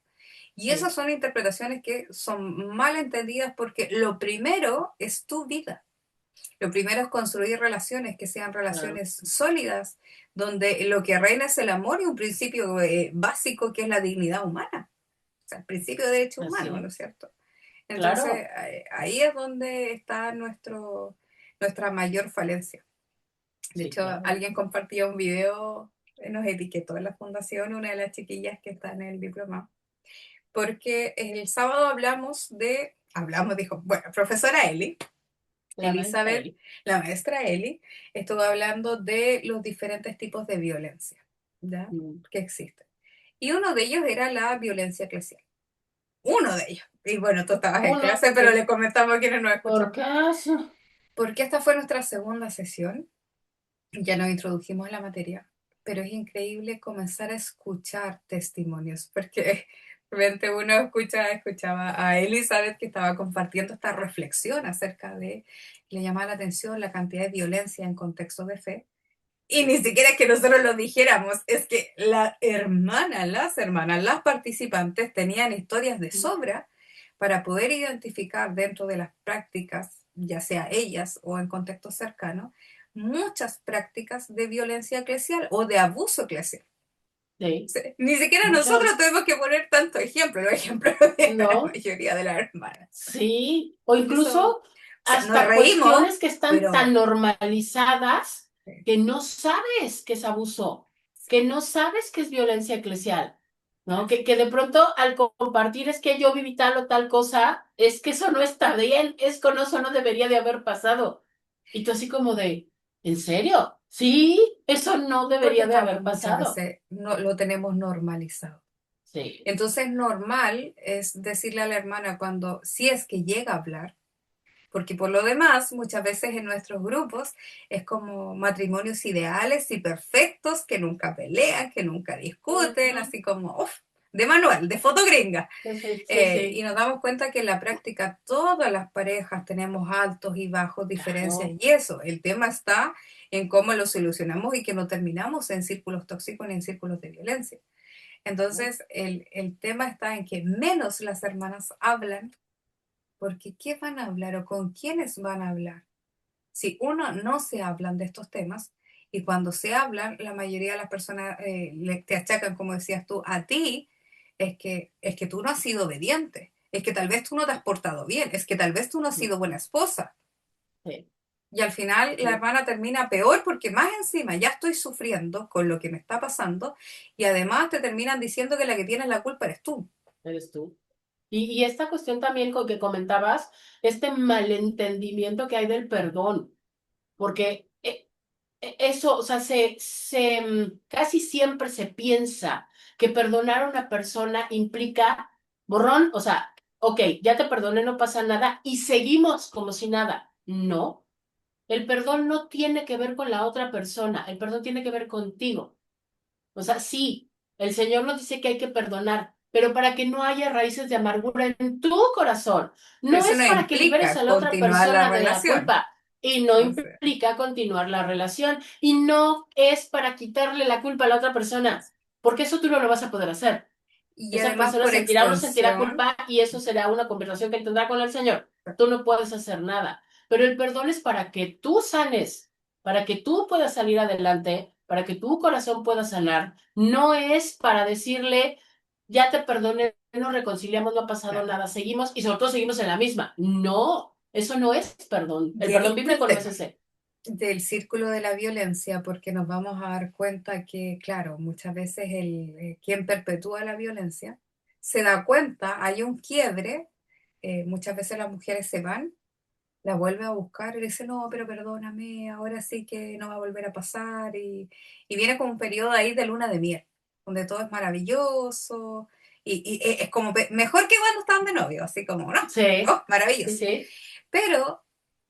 Y sí, esas son interpretaciones que son mal entendidas porque lo primero es tu vida. Lo primero es construir relaciones que sean claro, relaciones sólidas, donde lo que reina es el amor y un principio básico que es la dignidad humana, o sea, el principio de derecho así humano, ¿no es es, cierto? Entonces, claro, ahí es donde está nuestra mayor falencia. De sí, hecho, claro. alguien compartía un video, nos etiquetó en la fundación, una de las chiquillas que está en el diploma, porque el sábado dijo, bueno, profesora Eli, La maestra Elizabeth, Eli. la maestra Eli, estuvo hablando de los diferentes tipos de violencia, ¿ya? Mm. Que existen. Y uno de ellos era la violencia eclesial. Uno de ellos. Y bueno, tú estabas en Uno, clase, pero le comentamos a quienes nos escuchan. ¿por caso? Porque esta fue nuestra segunda sesión. Ya nos introdujimos en la materia, pero es increíble comenzar a escuchar testimonios, porque realmente uno escuchaba a Elizabeth que estaba compartiendo esta reflexión acerca de, le llamaba la atención la cantidad de violencia en contextos de fe, y ni siquiera es que nosotros lo dijéramos, es que las hermanas, las participantes tenían historias de sobra para poder identificar dentro de las prácticas, ya sea ellas o en contextos cercanos, muchas prácticas de violencia eclesial o de abuso eclesial. Sí, Sí, ni siquiera nosotros muchas, tenemos que poner tanto ejemplo, los ejemplos de la ¿no? mayoría de las hermanas. Sí, o Y eso, o incluso sea, nos hasta reímos, cuestiones que están tan pero normalizadas que no sabes que es abuso, que no sabes que es violencia eclesial, ¿no? Que de pronto al compartir es que yo viví tal o tal cosa, es que eso no está bien, es que eso no debería de haber pasado. Y tú así como de, ¿en serio? Sí, eso no porque debería de estamos haber muchas pasado. veces, no, lo tenemos normalizado. Sí. Entonces, normal es decirle a la hermana cuando, si es que llega a hablar, porque por lo demás, muchas veces en nuestros grupos es como matrimonios ideales y perfectos que nunca pelean, que nunca discuten, Ujú. así como, uf, de manual, de foto gringa. Sí, sí, sí, Y sí, nos damos cuenta que en la práctica todas las parejas tenemos altos y bajos, diferencias, claro. y eso, el tema está en cómo lo solucionamos y que no terminamos en círculos tóxicos ni en círculos de violencia. Entonces, el tema está en que menos las hermanas hablan, porque ¿qué van a hablar o con quiénes van a hablar? Si uno no se hablan de estos temas, y cuando se hablan, la mayoría de las personas te achacan, como decías tú, a ti, es que tú no has sido obediente, es que tal vez tú no te has portado bien, es que tal vez tú no has sido buena esposa. Sí, Y al final la sí, hermana termina peor porque más encima ya estoy sufriendo con lo que me está pasando y además te terminan diciendo que la que tienes la culpa eres tú. eres tú. Y esta cuestión también con que comentabas, este malentendimiento que hay del perdón, porque eso, o sea, casi siempre se piensa que perdonar a una persona implica borrón, o sea, ok, ya te perdoné, no pasa nada, y seguimos como si nada. No, el perdón no tiene que ver con la otra persona, el perdón tiene que ver contigo. O sea, sí, el Señor nos dice que hay que perdonar, pero para que no haya raíces de amargura en tu corazón. Pero No eso es no para que liberes implica a la otra continuar la persona de la relación. culpa y no O sea, implica continuar la relación y no es para quitarle la culpa a la otra persona, porque eso tú no lo vas a poder hacer. y Esa además persona por sentirá o no sentirá extensión, culpa y eso será una conversación que tendrá con el Señor. Tú no puedes hacer nada. Pero el perdón es para que tú sanes, para que tú puedas salir adelante, para que tu corazón pueda sanar. No es para decirle, ya te perdoné, nos reconciliamos, no ha pasado claro. nada, seguimos y sobre todo seguimos en la misma. No, eso no es perdón. El Y ahí perdón está el bíblico no es tema ese. del círculo de la violencia, porque nos vamos a dar cuenta que, claro, muchas veces quien perpetúa la violencia se da cuenta, hay un quiebre, muchas veces las mujeres se van, la vuelve a buscar y dice, no, pero perdóname, ahora sí que no va a volver a pasar, y viene como un periodo ahí de luna de miel, donde todo es maravilloso, y es como mejor que cuando estaban de novio, así como, ¿no? Sí, Oh, sí, maravilloso. sí. Pero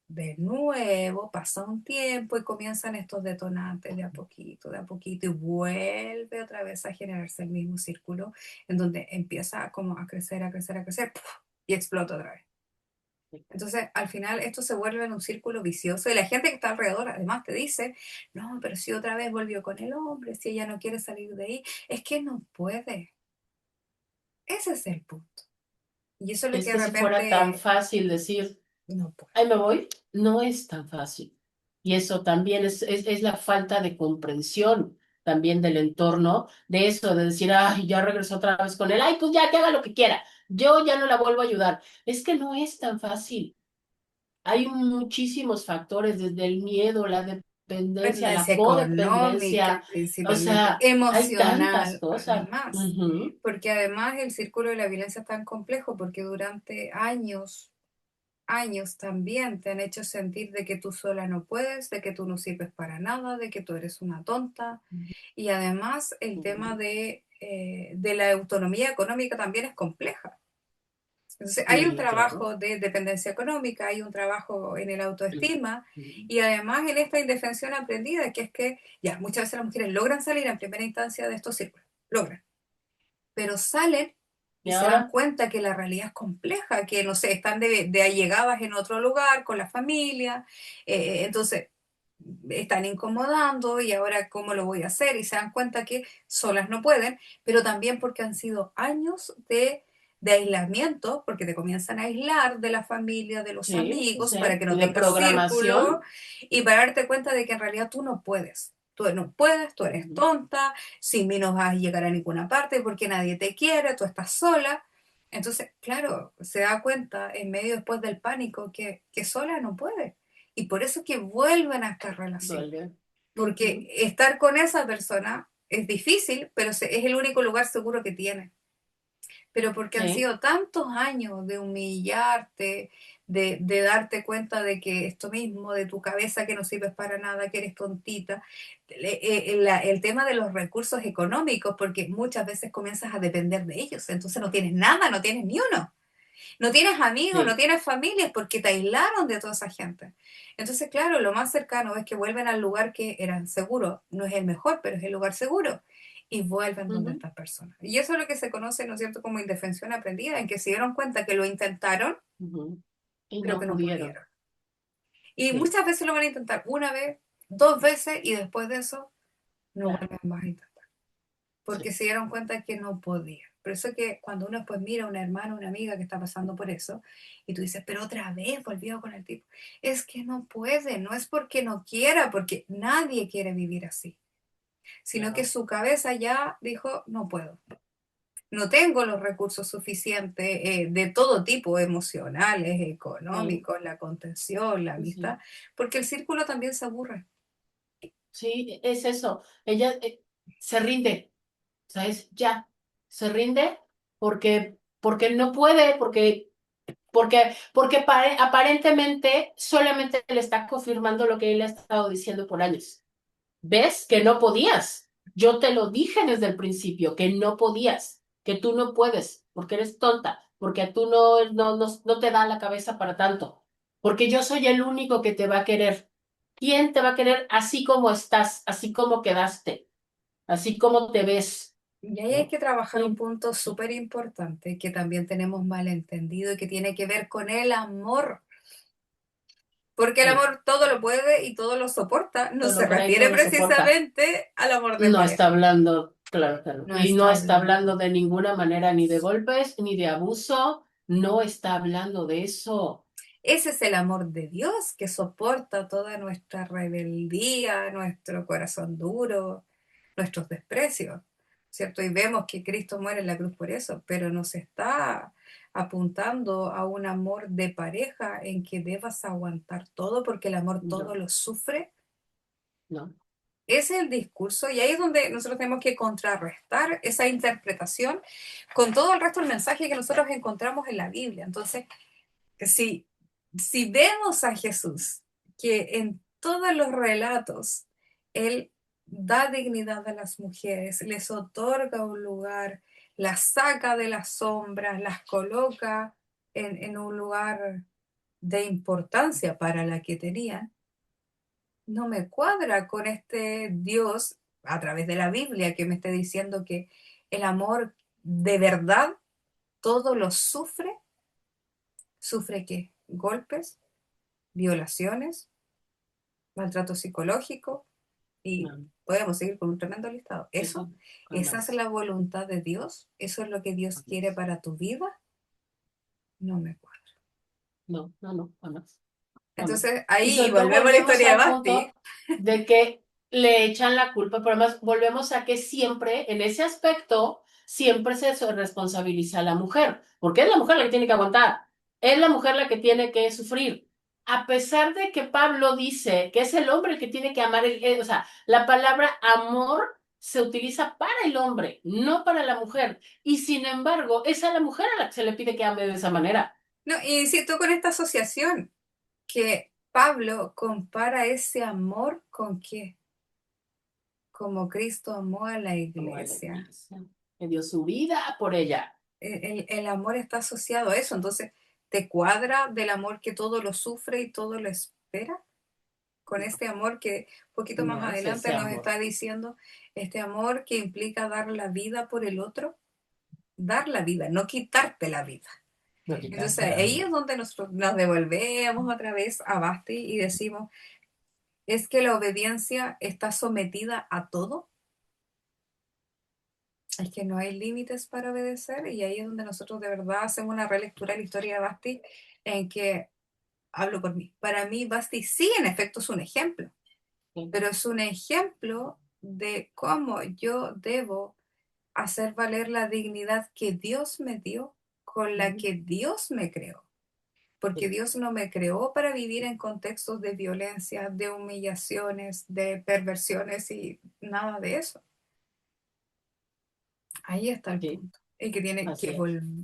de nuevo pasa un tiempo y comienzan estos detonantes de a poquito, y vuelve otra vez a generarse el mismo círculo en donde empieza como a crecer, a crecer, a crecer, ¡puf! Y explota otra vez. Entonces, al final esto se vuelve en un círculo vicioso y la gente que está alrededor además te dice, no, pero si otra vez volvió con el hombre, si ella no quiere salir de ahí, es que no puede. Ese es el punto. Y eso es lo Es que de que si fuera tan repente fácil decir, no puedo. ahí me voy, no es tan fácil. Y eso también es la falta de comprensión también del entorno, de eso, de decir, ay, ya regresó otra vez con él, ay, pues ya que haga lo que quiera, yo ya no la vuelvo a ayudar. Es que no es tan fácil. Hay muchísimos factores, desde el miedo, la dependencia, la Dependencia codependencia, económica, o principalmente, sea, hay tantas emocional, cosas. además. Ujú, Porque además el círculo de la violencia es tan complejo porque durante años también te han hecho sentir de que tú sola no puedes, de que tú no sirves para nada, de que tú eres una tonta. Y además el tema ujú. de la autonomía económica también es compleja. Entonces, hay un Sí, claro. trabajo de dependencia económica, hay un trabajo en el autoestima Ujú. y además en esta indefensión aprendida, que es que ya muchas veces las mujeres logran salir en primera instancia de estos círculos, logran, pero salen Y y se dan ahora, cuenta que la realidad es compleja, que no sé, están de allegadas en otro lugar con la familia, entonces están incomodando y ahora cómo lo voy a hacer y se dan cuenta que solas no pueden, pero también porque han sido años de aislamiento, porque te comienzan a aislar de la familia, de los sí, amigos, para sí, que no de tengas círculo programación. y para darte cuenta de que en realidad tú no puedes. Tú no puedes, tú eres Ujú. tonta, sin mí no vas a llegar a ninguna parte porque nadie te quiere, tú estás sola. Entonces, claro, se da cuenta en medio después del pánico que sola no puede. Y por eso es que vuelven a esta relación. Duele. Porque Ujú. estar con esa persona es difícil, pero es el único lugar seguro que tiene. Pero porque han Sí. sido tantos años de humillarte, de darte cuenta de que esto mismo, de tu cabeza que no sirves para nada, que eres tontita, el tema de los recursos económicos, porque muchas veces comienzas a depender de ellos, entonces no tienes nada, no tienes ni uno. No tienes amigos, no Sí. tienes familia, porque te aislaron de toda esa gente. Entonces, claro, lo más cercano es que vuelven al lugar que eran seguros. No es el mejor, pero es el lugar seguro. Y vuelven donde Ujú, estas personas. Y eso es lo que se conoce, ¿no es cierto?, como indefensión aprendida, en que se dieron cuenta que lo intentaron, ujú. Y pero no que no pudieron. pudieron. Y Sí, muchas veces lo van a intentar una vez, dos veces, y después de eso no claro. vuelven más a intentar. Porque Sí. se dieron cuenta que no podía. Por eso que cuando uno después mira a una hermana, una amiga que está pasando por eso, y tú dices, pero otra vez volvió con el tipo, es que no puede, no es porque no quiera, porque nadie quiere vivir así, sino que Claro. su cabeza ya dijo, no puedo, no tengo los recursos suficientes de todo tipo, emocionales, Sí, económicos, la contención, la amistad, sí. porque el círculo también se aburre. Sí, es eso. Ella se rinde, ¿sabes? Ya. Se rinde porque no puede, porque aparentemente solamente le está confirmando lo que él ha estado diciendo por años. ¿Ves que no podías? Yo te lo dije desde el principio, que no podías, que tú no puedes, porque eres tonta, porque tú no te da la cabeza para tanto, porque yo soy el único que te va a querer. ¿Quién te va a querer así como estás, así como quedaste, así como te ves? Y ahí hay ¿No? que trabajar un Sí, punto súper importante que también tenemos mal entendido y que tiene que ver con el amor. Porque el sí, amor todo lo puede y todo lo soporta. No todo se lo cree y todo refiere lo soporta. precisamente al amor de No está pareja. hablando, claro, claro. No Y no está está hablando. hablando de ninguna manera ni de golpes, ni de abuso. No está hablando de eso. Ese es el amor de Dios que soporta toda nuestra rebeldía, nuestro corazón duro, nuestros desprecios, ¿cierto? Y vemos que Cristo muere en la cruz por eso, pero nos está apuntando a un amor de pareja en que debas aguantar todo porque el amor todo No, lo sufre. no, Ese es el discurso y ahí es donde nosotros tenemos que contrarrestar esa interpretación con todo el resto del mensaje que nosotros encontramos en la Biblia. Entonces, si, si vemos a Jesús, que en todos los relatos Él da dignidad a las mujeres, les otorga un lugar, las saca de las sombras, las coloca en un lugar de importancia para la que tenían, no me cuadra con este Dios a través de la Biblia que me esté diciendo que el amor de verdad todo lo sufre. ¿Sufre qué? Golpes, violaciones, maltrato psicológico y no. podemos seguir con un tremendo listado. Sí, Eso, sí, con esa es más. la voluntad de Dios, eso es lo que Dios Con quiere más. para tu vida, no me acuerdo. No, no, no, con más. No, no. Entonces, Y ahí sobre todo volvemos a la volvemos historia de al Basti. punto de que le echan la culpa, pero además volvemos a que siempre, en ese aspecto, siempre se responsabiliza a la mujer, porque es la mujer la que tiene que aguantar, es la mujer la que tiene que sufrir. A pesar de que Pablo dice que es el hombre el que tiene que amar, o sea, la palabra amor se utiliza para el hombre, no para la mujer. Y sin embargo, es a la mujer a la que se le pide que ame de esa manera. No, y siento con esta asociación que Pablo compara ese amor con que, como Cristo amó a la Como a la iglesia. iglesia, que dio su vida por ella. El amor está asociado a eso, entonces, ¿te cuadra del amor que todo lo sufre y todo lo espera? Con No, este amor que un poquito más no es adelante ese nos amor. está diciendo, este amor que implica dar la vida por el otro, dar la vida, no quitarte la vida. No Entonces quitarte la ahí vida. es donde nosotros nos devolvemos otra vez a Basti y decimos, ¿es que la obediencia está sometida a todo? Es que no hay límites para obedecer y ahí es donde nosotros de verdad hacemos una relectura de la historia de Basti en que, hablo por mí, para mí Basti sí en efecto es un ejemplo, Sí, pero es un ejemplo de cómo yo debo hacer valer la dignidad que Dios me dio, con la ujú, que Dios me creó. Porque sí, Dios no me creó para vivir en contextos de violencia, de humillaciones, de perversiones y nada de eso. Ahí está el sí, punto. Y que tiene que así es.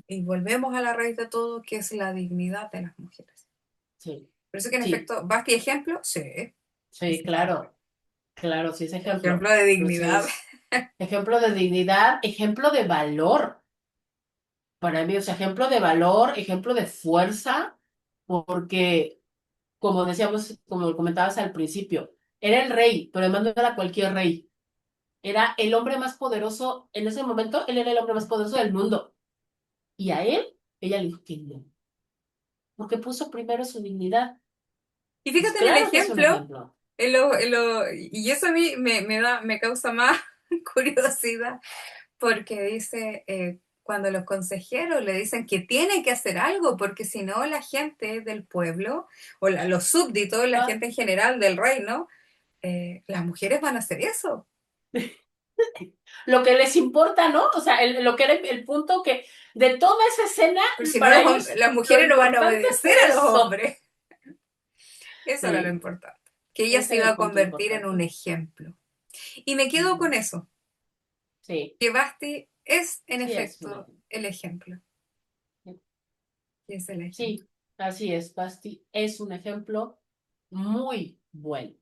y volvemos a la raíz de todo, que es la dignidad de las mujeres. Sí, Por eso que en sí, efecto, Basti ejemplo, sí, es sí, ejemplo. claro, claro, sí es Ejemplo ejemplo. de dignidad. Entonces, ejemplo de dignidad, ejemplo de valor. Para mí, o sea, ejemplo de valor, ejemplo de fuerza, porque, como decíamos, como comentabas al principio, era el rey, pero además no era cualquier rey. Era el hombre más poderoso en ese momento, él era el hombre más poderoso del mundo. Y a él, ella le dijo que no, porque puso primero su dignidad. Y Pues fíjate en el claro que es un ejemplo, ejemplo. y eso a mí me causa más curiosidad, porque dice, cuando los consejeros le dicen que tienen que hacer algo, porque si no la gente del pueblo, o los súbditos, la Ah, gente en general del reino, las mujeres van a hacer eso. lo que les importa, ¿no? O sea, lo que era el punto que de toda esa escena, Pero si no, para ellos, las lo mujeres no van a importante obedecer fue a los eso. hombres. Eso era lo Sí, importante. Que ella ese se era iba el a punto convertir en un importante. ejemplo. Y me quedo Ujú. con eso, Sí, que Basti es en sí es un efecto ejemplo. el ejemplo. Y es el ejemplo. Sí, así es, Basti. Es un ejemplo muy bueno.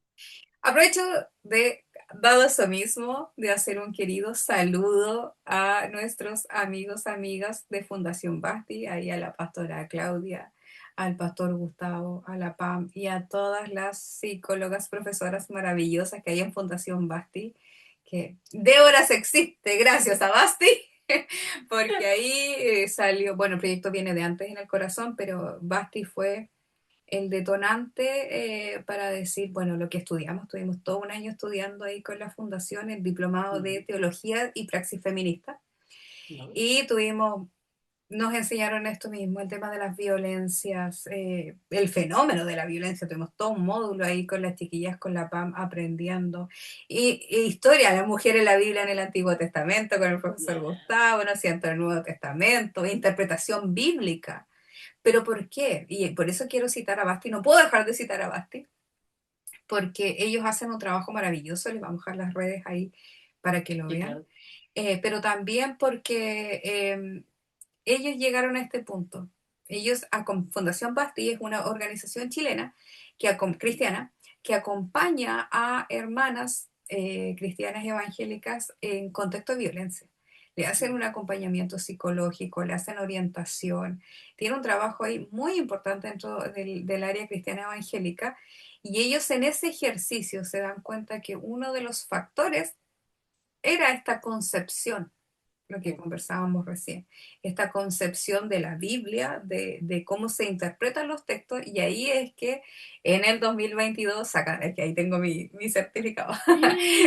Aprovecho de, dado eso mismo, de hacer un querido saludo a nuestros amigos, amigas de Fundación Basti, ahí a la pastora Claudia, al pastor Gustavo, a la Pam y a todas las psicólogas, profesoras maravillosas que hay en Fundación Basti, que de horas existe gracias a Basti, porque ahí salió, bueno, el proyecto viene de antes en el corazón, pero Basti fue el detonante para decir, bueno, lo que estudiamos, tuvimos todo un año estudiando ahí con la fundación el diplomado de Ujú. teología y praxis feminista ¿No? y tuvimos, nos enseñaron esto mismo, el tema de las violencias, el fenómeno de la violencia, tuvimos todo un módulo ahí con las chiquillas, con la PAM aprendiendo, y historia de la mujer en la Biblia en el Antiguo Testamento con el profesor Gustavo, no siento el Nuevo Testamento, interpretación bíblica. ¿Pero por qué? Y por eso quiero citar a Basti, no puedo dejar de citar a Basti, porque ellos hacen un trabajo maravilloso, les vamos a dejar las redes ahí para que lo Sí, vean, claro. pero también porque ellos llegaron a este punto. Ellos, Fundación Basti es una organización chilena cristiana que acompaña a hermanas cristianas evangélicas en contexto de violencia. Le hacen un acompañamiento psicológico, le hacen orientación, tiene un trabajo ahí muy importante dentro del área cristiana evangélica y ellos en ese ejercicio se dan cuenta que uno de los factores era esta concepción lo que conversábamos recién, esta concepción de la Biblia, de cómo se interpretan los textos, y ahí es que en el 2022 sacan, es que ahí tengo mi certificado,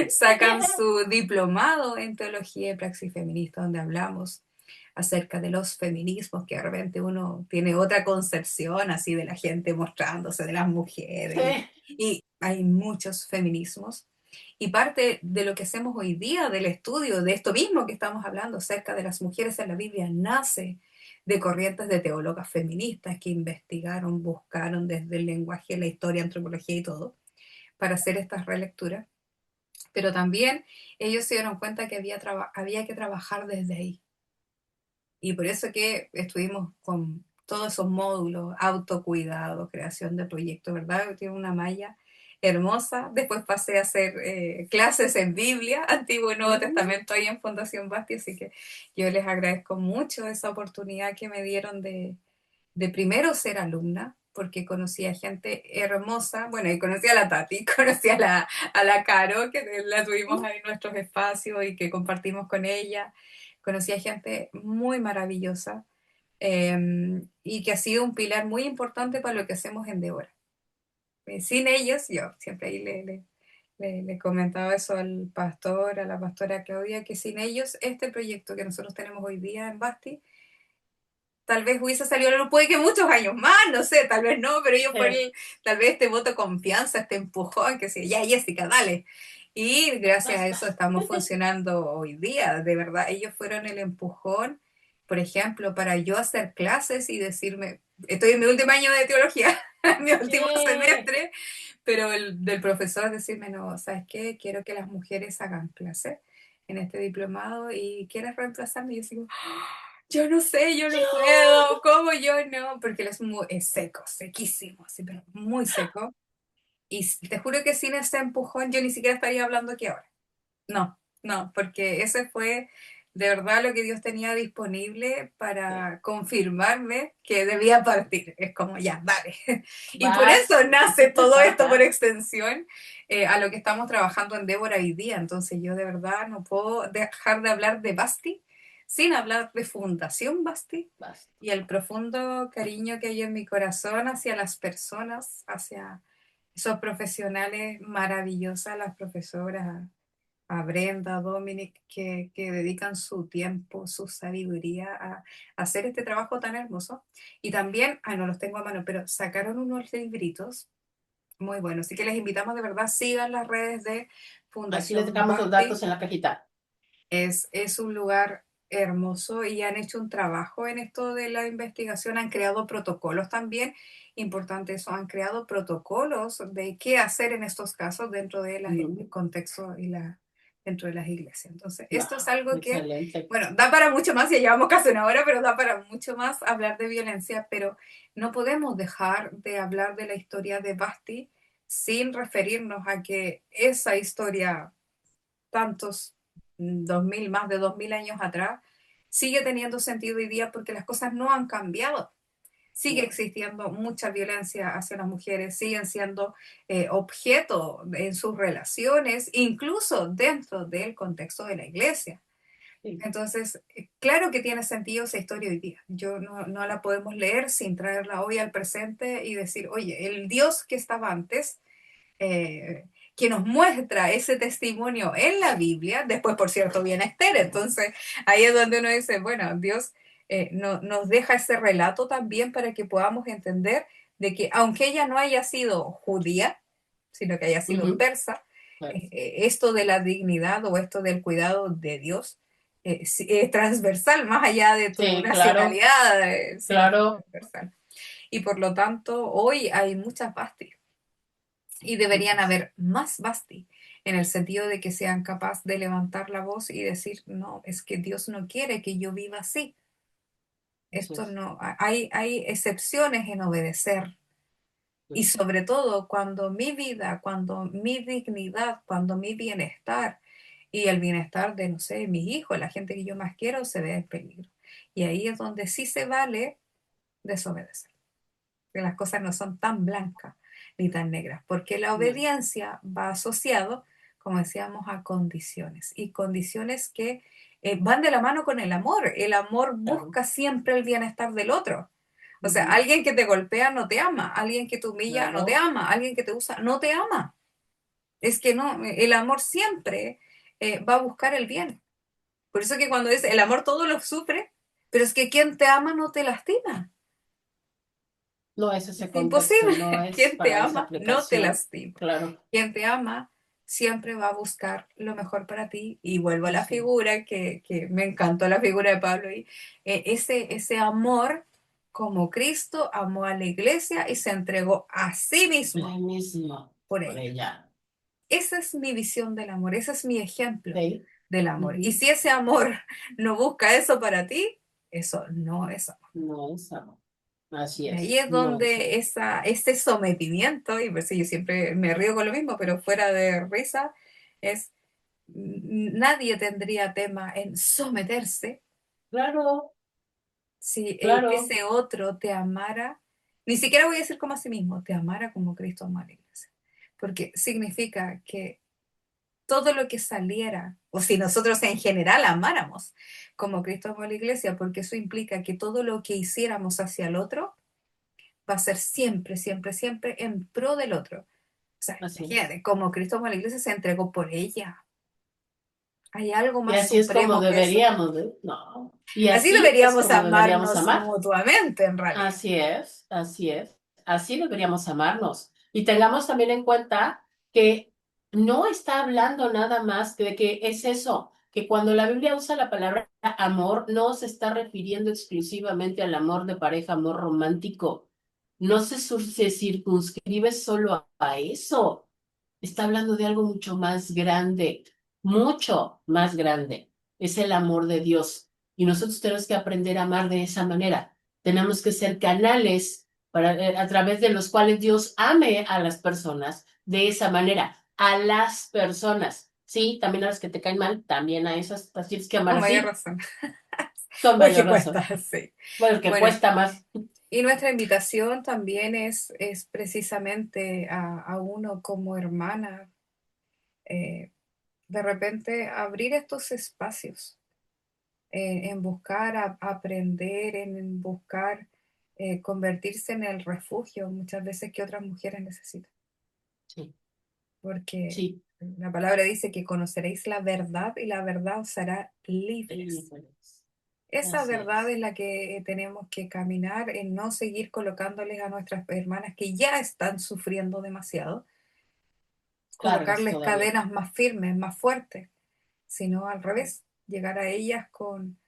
sacan su diplomado en teología y praxis feminista, donde hablamos acerca de los feminismos, que de repente uno tiene otra concepción así de la gente mostrándose, de las mujeres, Sí. y hay muchos feminismos. Y parte de lo que hacemos hoy día, del estudio de esto mismo que estamos hablando acerca de las mujeres en la Biblia, nace de corrientes de teólogas feministas que investigaron, buscaron desde el lenguaje, la historia, antropología y todo, para hacer estas relecturas. Pero también ellos se dieron cuenta que había que trabajar desde ahí. Y por eso que estuvimos con todos esos módulos, autocuidado, creación de proyectos, ¿verdad? Tiene una malla hermosa. Después pasé a hacer clases en Biblia, Antiguo y Nuevo Mm, Testamento, ahí en Fundación Basti, así que yo les agradezco mucho esa oportunidad que me dieron de primero ser alumna, porque conocí a gente hermosa, bueno, y conocí a la Tati, conocí a la Caro, que la tuvimos mm, ahí en nuestros espacios y que compartimos con ella, conocí a gente muy maravillosa, y que ha sido un pilar muy importante para lo que hacemos en Débora. Sin ellos, yo siempre ahí le comentaba eso al pastor, a la pastora Claudia, que sin ellos este proyecto que nosotros tenemos hoy día en Basti tal vez hubiese salido a la luz, puede que muchos años más, no sé, tal vez no, pero ellos por sí. tal vez este voto de confianza, este empujón, que sí, ya Jessica, dale. Y gracias a Basta. eso estamos funcionando hoy día, de verdad, ellos fueron el empujón, por ejemplo, para yo hacer clases y decirme, estoy en mi último año de teología, mi último Sí. semestre, pero del profesor decirme, no, ¿sabes qué? Quiero que las mujeres hagan clases en este diplomado y quieres reemplazarme. Y yo digo, yo no sé, yo no puedo, ¿cómo yo no? Porque él es seco, sequísimo, así, pero muy seco. Y te juro que sin ese empujón yo ni siquiera estaría hablando aquí ahora. No, no, porque ese fue de verdad lo que Dios tenía disponible Sí. para confirmarme que debía partir. Es como, ya, dale. Y por Vas. eso nace todo esto por extensión, a lo que estamos trabajando en Débora hoy día. Entonces yo de verdad no puedo dejar de hablar de Basti sin hablar de Fundación Basti Basta. y el profundo cariño que hay en mi corazón hacia las personas, hacia esos profesionales maravillosas, las profesoras, a Brenda, a Dominic, que dedican su tiempo, su sabiduría a hacer este trabajo tan hermoso. Y también, no los tengo a mano, pero sacaron unos libritos muy buenos. Así que les invitamos de verdad, sigan las redes de Aquí les Fundación dejamos los Basti. datos en la cajita. Es un lugar hermoso y han hecho un trabajo en esto de la investigación, han creado protocolos también, importante eso, han creado protocolos de qué hacer en estos casos dentro del Mm, contexto y dentro de las iglesias. Entonces, esto es wow, algo que, excelente. bueno, da para mucho más, ya llevamos casi una hora, pero da para mucho más hablar de violencia, pero no podemos dejar de hablar de la historia de Basti sin referirnos a que esa historia tantos 2000, más de 2000 años atrás, sigue teniendo sentido hoy día porque las cosas no han cambiado. Sigue No, existiendo mucha violencia hacia las mujeres, siguen siendo objeto en sus relaciones, incluso dentro del contexto de la iglesia. sí. Entonces, claro que tiene sentido esa historia hoy día. Yo no la podemos leer sin traerla hoy al presente y decir, oye, el Dios que estaba antes, eh, que nos muestra ese testimonio en la Biblia, después por cierto viene Esther, entonces ahí es donde uno dice, bueno, Dios nos deja ese relato también para que podamos entender de que aunque ella no haya sido judía, sino que haya sido Ujú, persa, pues, esto de la dignidad o esto del cuidado de Dios es transversal, más allá de tu sí, claro, nacionalidad, sino que es claro. transversal. Y por lo tanto, hoy hay muchas pastis y deberían Muchas. haber más Basti, en el sentido de que sean capaces de levantar la voz y decir, no, es que Dios no quiere que yo viva así. Eso Esto es. no, hay excepciones en obedecer. Y Pues, sobre todo cuando mi vida, cuando mi dignidad, cuando mi bienestar y el bienestar de, no sé, mis hijos, la gente que yo más quiero, se ve en peligro. Y ahí es donde sí se vale desobedecer, que las cosas no son tan blancas ni tan negras, porque la no. obediencia va asociado, como decíamos, a condiciones y condiciones que van de la mano con el amor. El amor Claro. busca siempre el bienestar del otro. O sea, Ujú. alguien que te golpea no te ama, alguien que te humilla no te Claro. ama, alguien que te usa no te ama. Es que no, el amor siempre va a buscar el bien. Por eso que cuando dice el amor todo lo sufre, pero es que quien te ama no te lastima. No es Es ese contexto, imposible. no es Quien te para esa ama no te aplicación. lastima. Claro. Quien te ama siempre va a buscar lo mejor para ti. Y vuelvo a la Así, figura, que me encantó la figura de Pablo ahí. Ese amor como Cristo amó a la iglesia y se entregó a sí mismo ahí mismo, por por ella. ella. Esa es mi visión del amor, ese es mi ejemplo Sí. del amor. Y Ujú. si ese amor no busca eso para ti, eso no es amor. No es amor. Así Y ahí es, es no es amor. donde ese sometimiento, y pues sí, yo siempre me río con lo mismo, pero fuera de risa, es nadie tendría tema en someterse Claro, si claro. ese otro te amara, ni siquiera voy a decir como a sí mismo, te amara como Cristo amó a la iglesia. Porque significa que todo lo que saliera, o si nosotros en general amáramos como Cristo amó a la iglesia, porque eso implica que todo lo que hiciéramos hacia el otro va a ser siempre, siempre, siempre en pro del otro. O sea, Así es. imagínate, como Cristo amó a la iglesia se entregó por ella. ¿Hay algo Y más así es como supremo que eso? deberíamos, ¿eh? No. Y Así así es deberíamos como deberíamos amarnos amar. mutuamente, en realidad. Así es, así es. Así deberíamos amarnos. Y tengamos también en cuenta que no está hablando nada más de que es eso, que cuando la Biblia usa la palabra amor, no se está refiriendo exclusivamente al amor de pareja, amor romántico. No se circunscribe solo a eso. Está hablando de algo mucho más grande. Es el amor de Dios. Y nosotros tenemos que aprender a amar de esa manera. Tenemos que ser canales a través de los cuales Dios ame a las personas de esa manera. A las personas. Sí, también a las que te caen mal, también a esas las tienes que amar Con mayor así, razón. con Porque mayor cuesta, razón. sí. Bueno, que Bueno, cuesta más. y nuestra invitación también es precisamente a uno como hermana, eh, de repente abrir estos espacios en buscar aprender, en buscar convertirse en el refugio muchas veces que otras mujeres necesitan. Sí, Porque sí. la palabra dice que conoceréis la verdad y la verdad os hará Sí, libres. pues, Esa así verdad es. es la que tenemos que caminar en no seguir colocándoles a nuestras hermanas que ya están sufriendo demasiado, Cargas colocarles todavía. cadenas más firmes, más fuertes, sino al revés, llegar a ellas con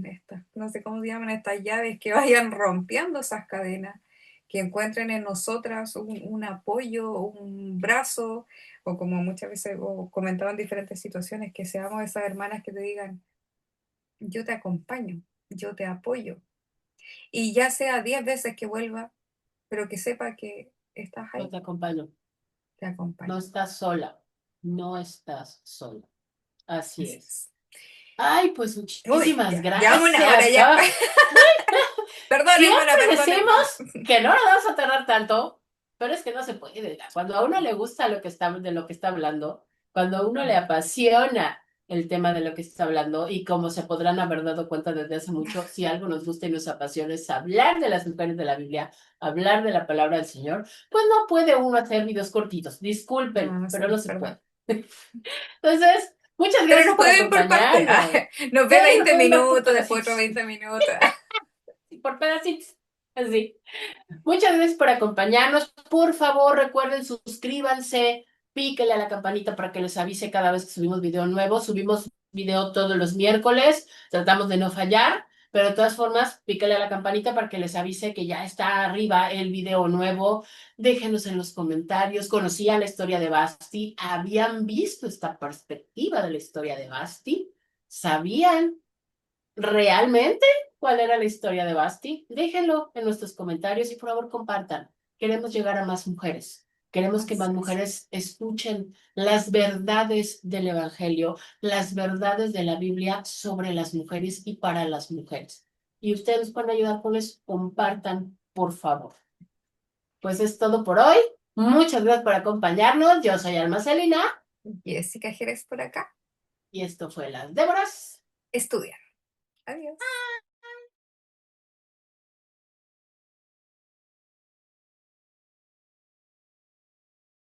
estas, no sé cómo se llaman, estas llaves que vayan rompiendo esas cadenas, que encuentren en nosotras un apoyo, un brazo, o como muchas veces o comentado en diferentes situaciones, que seamos esas hermanas que te digan, yo te acompaño, yo te apoyo. Y ya sea 10 veces que vuelva, pero que sepa que estás Yo ahí, te acompaño. te No acompaño. estás sola. No estás sola. Así Así es. es. Ay, pues Uy, muchísimas ya una hora gracias. ya. Ah, Perdón, hermana, siempre perdón, hermana. decimos que no nos vamos a tardar tanto, pero es que no se puede. Cuando a uno le gusta de lo que está hablando, cuando a uno le apasiona el tema de lo que está hablando, y como se podrán haber dado cuenta desde hace mucho, si algo nos gusta y nos apasiona es hablar de las mujeres de la Biblia, hablar de la palabra del Señor, pues no puede uno hacer videos cortitos. No, Disculpen, no sé, pero no se perdón. puede. Entonces, muchas Pero gracias nos por puede ir por parte. acompañarnos. Nos Sí, ve lo 20 pueden ver por minutos, después otros pedacitos. 20 minutos. Sí, por pedacitos. Así. Muchas gracias por acompañarnos. Por favor, recuerden, suscríbanse, píquele a la campanita para que les avise cada vez que subimos video nuevo. Subimos video todos los miércoles, tratamos de no fallar, pero de todas formas, píquele a la campanita para que les avise que ya está arriba el video nuevo. Déjenos en los comentarios, ¿conocían la historia de Basti? ¿Habían visto esta perspectiva de la historia de Basti? ¿Sabían realmente cuál era la historia de Basti? Déjenlo en nuestros comentarios y por favor compartan. Queremos llegar a más mujeres. Queremos que Así más es. mujeres escuchen las verdades del Evangelio, las verdades de la Biblia sobre las mujeres y para las mujeres. Y ustedes pueden ayudar con eso. Compartan, por favor. Pues es todo por hoy. Muchas gracias por acompañarnos. Yo soy Alma Celina Jessica Jerez por acá. y esto fue Las Déboras. estudiar. Adiós.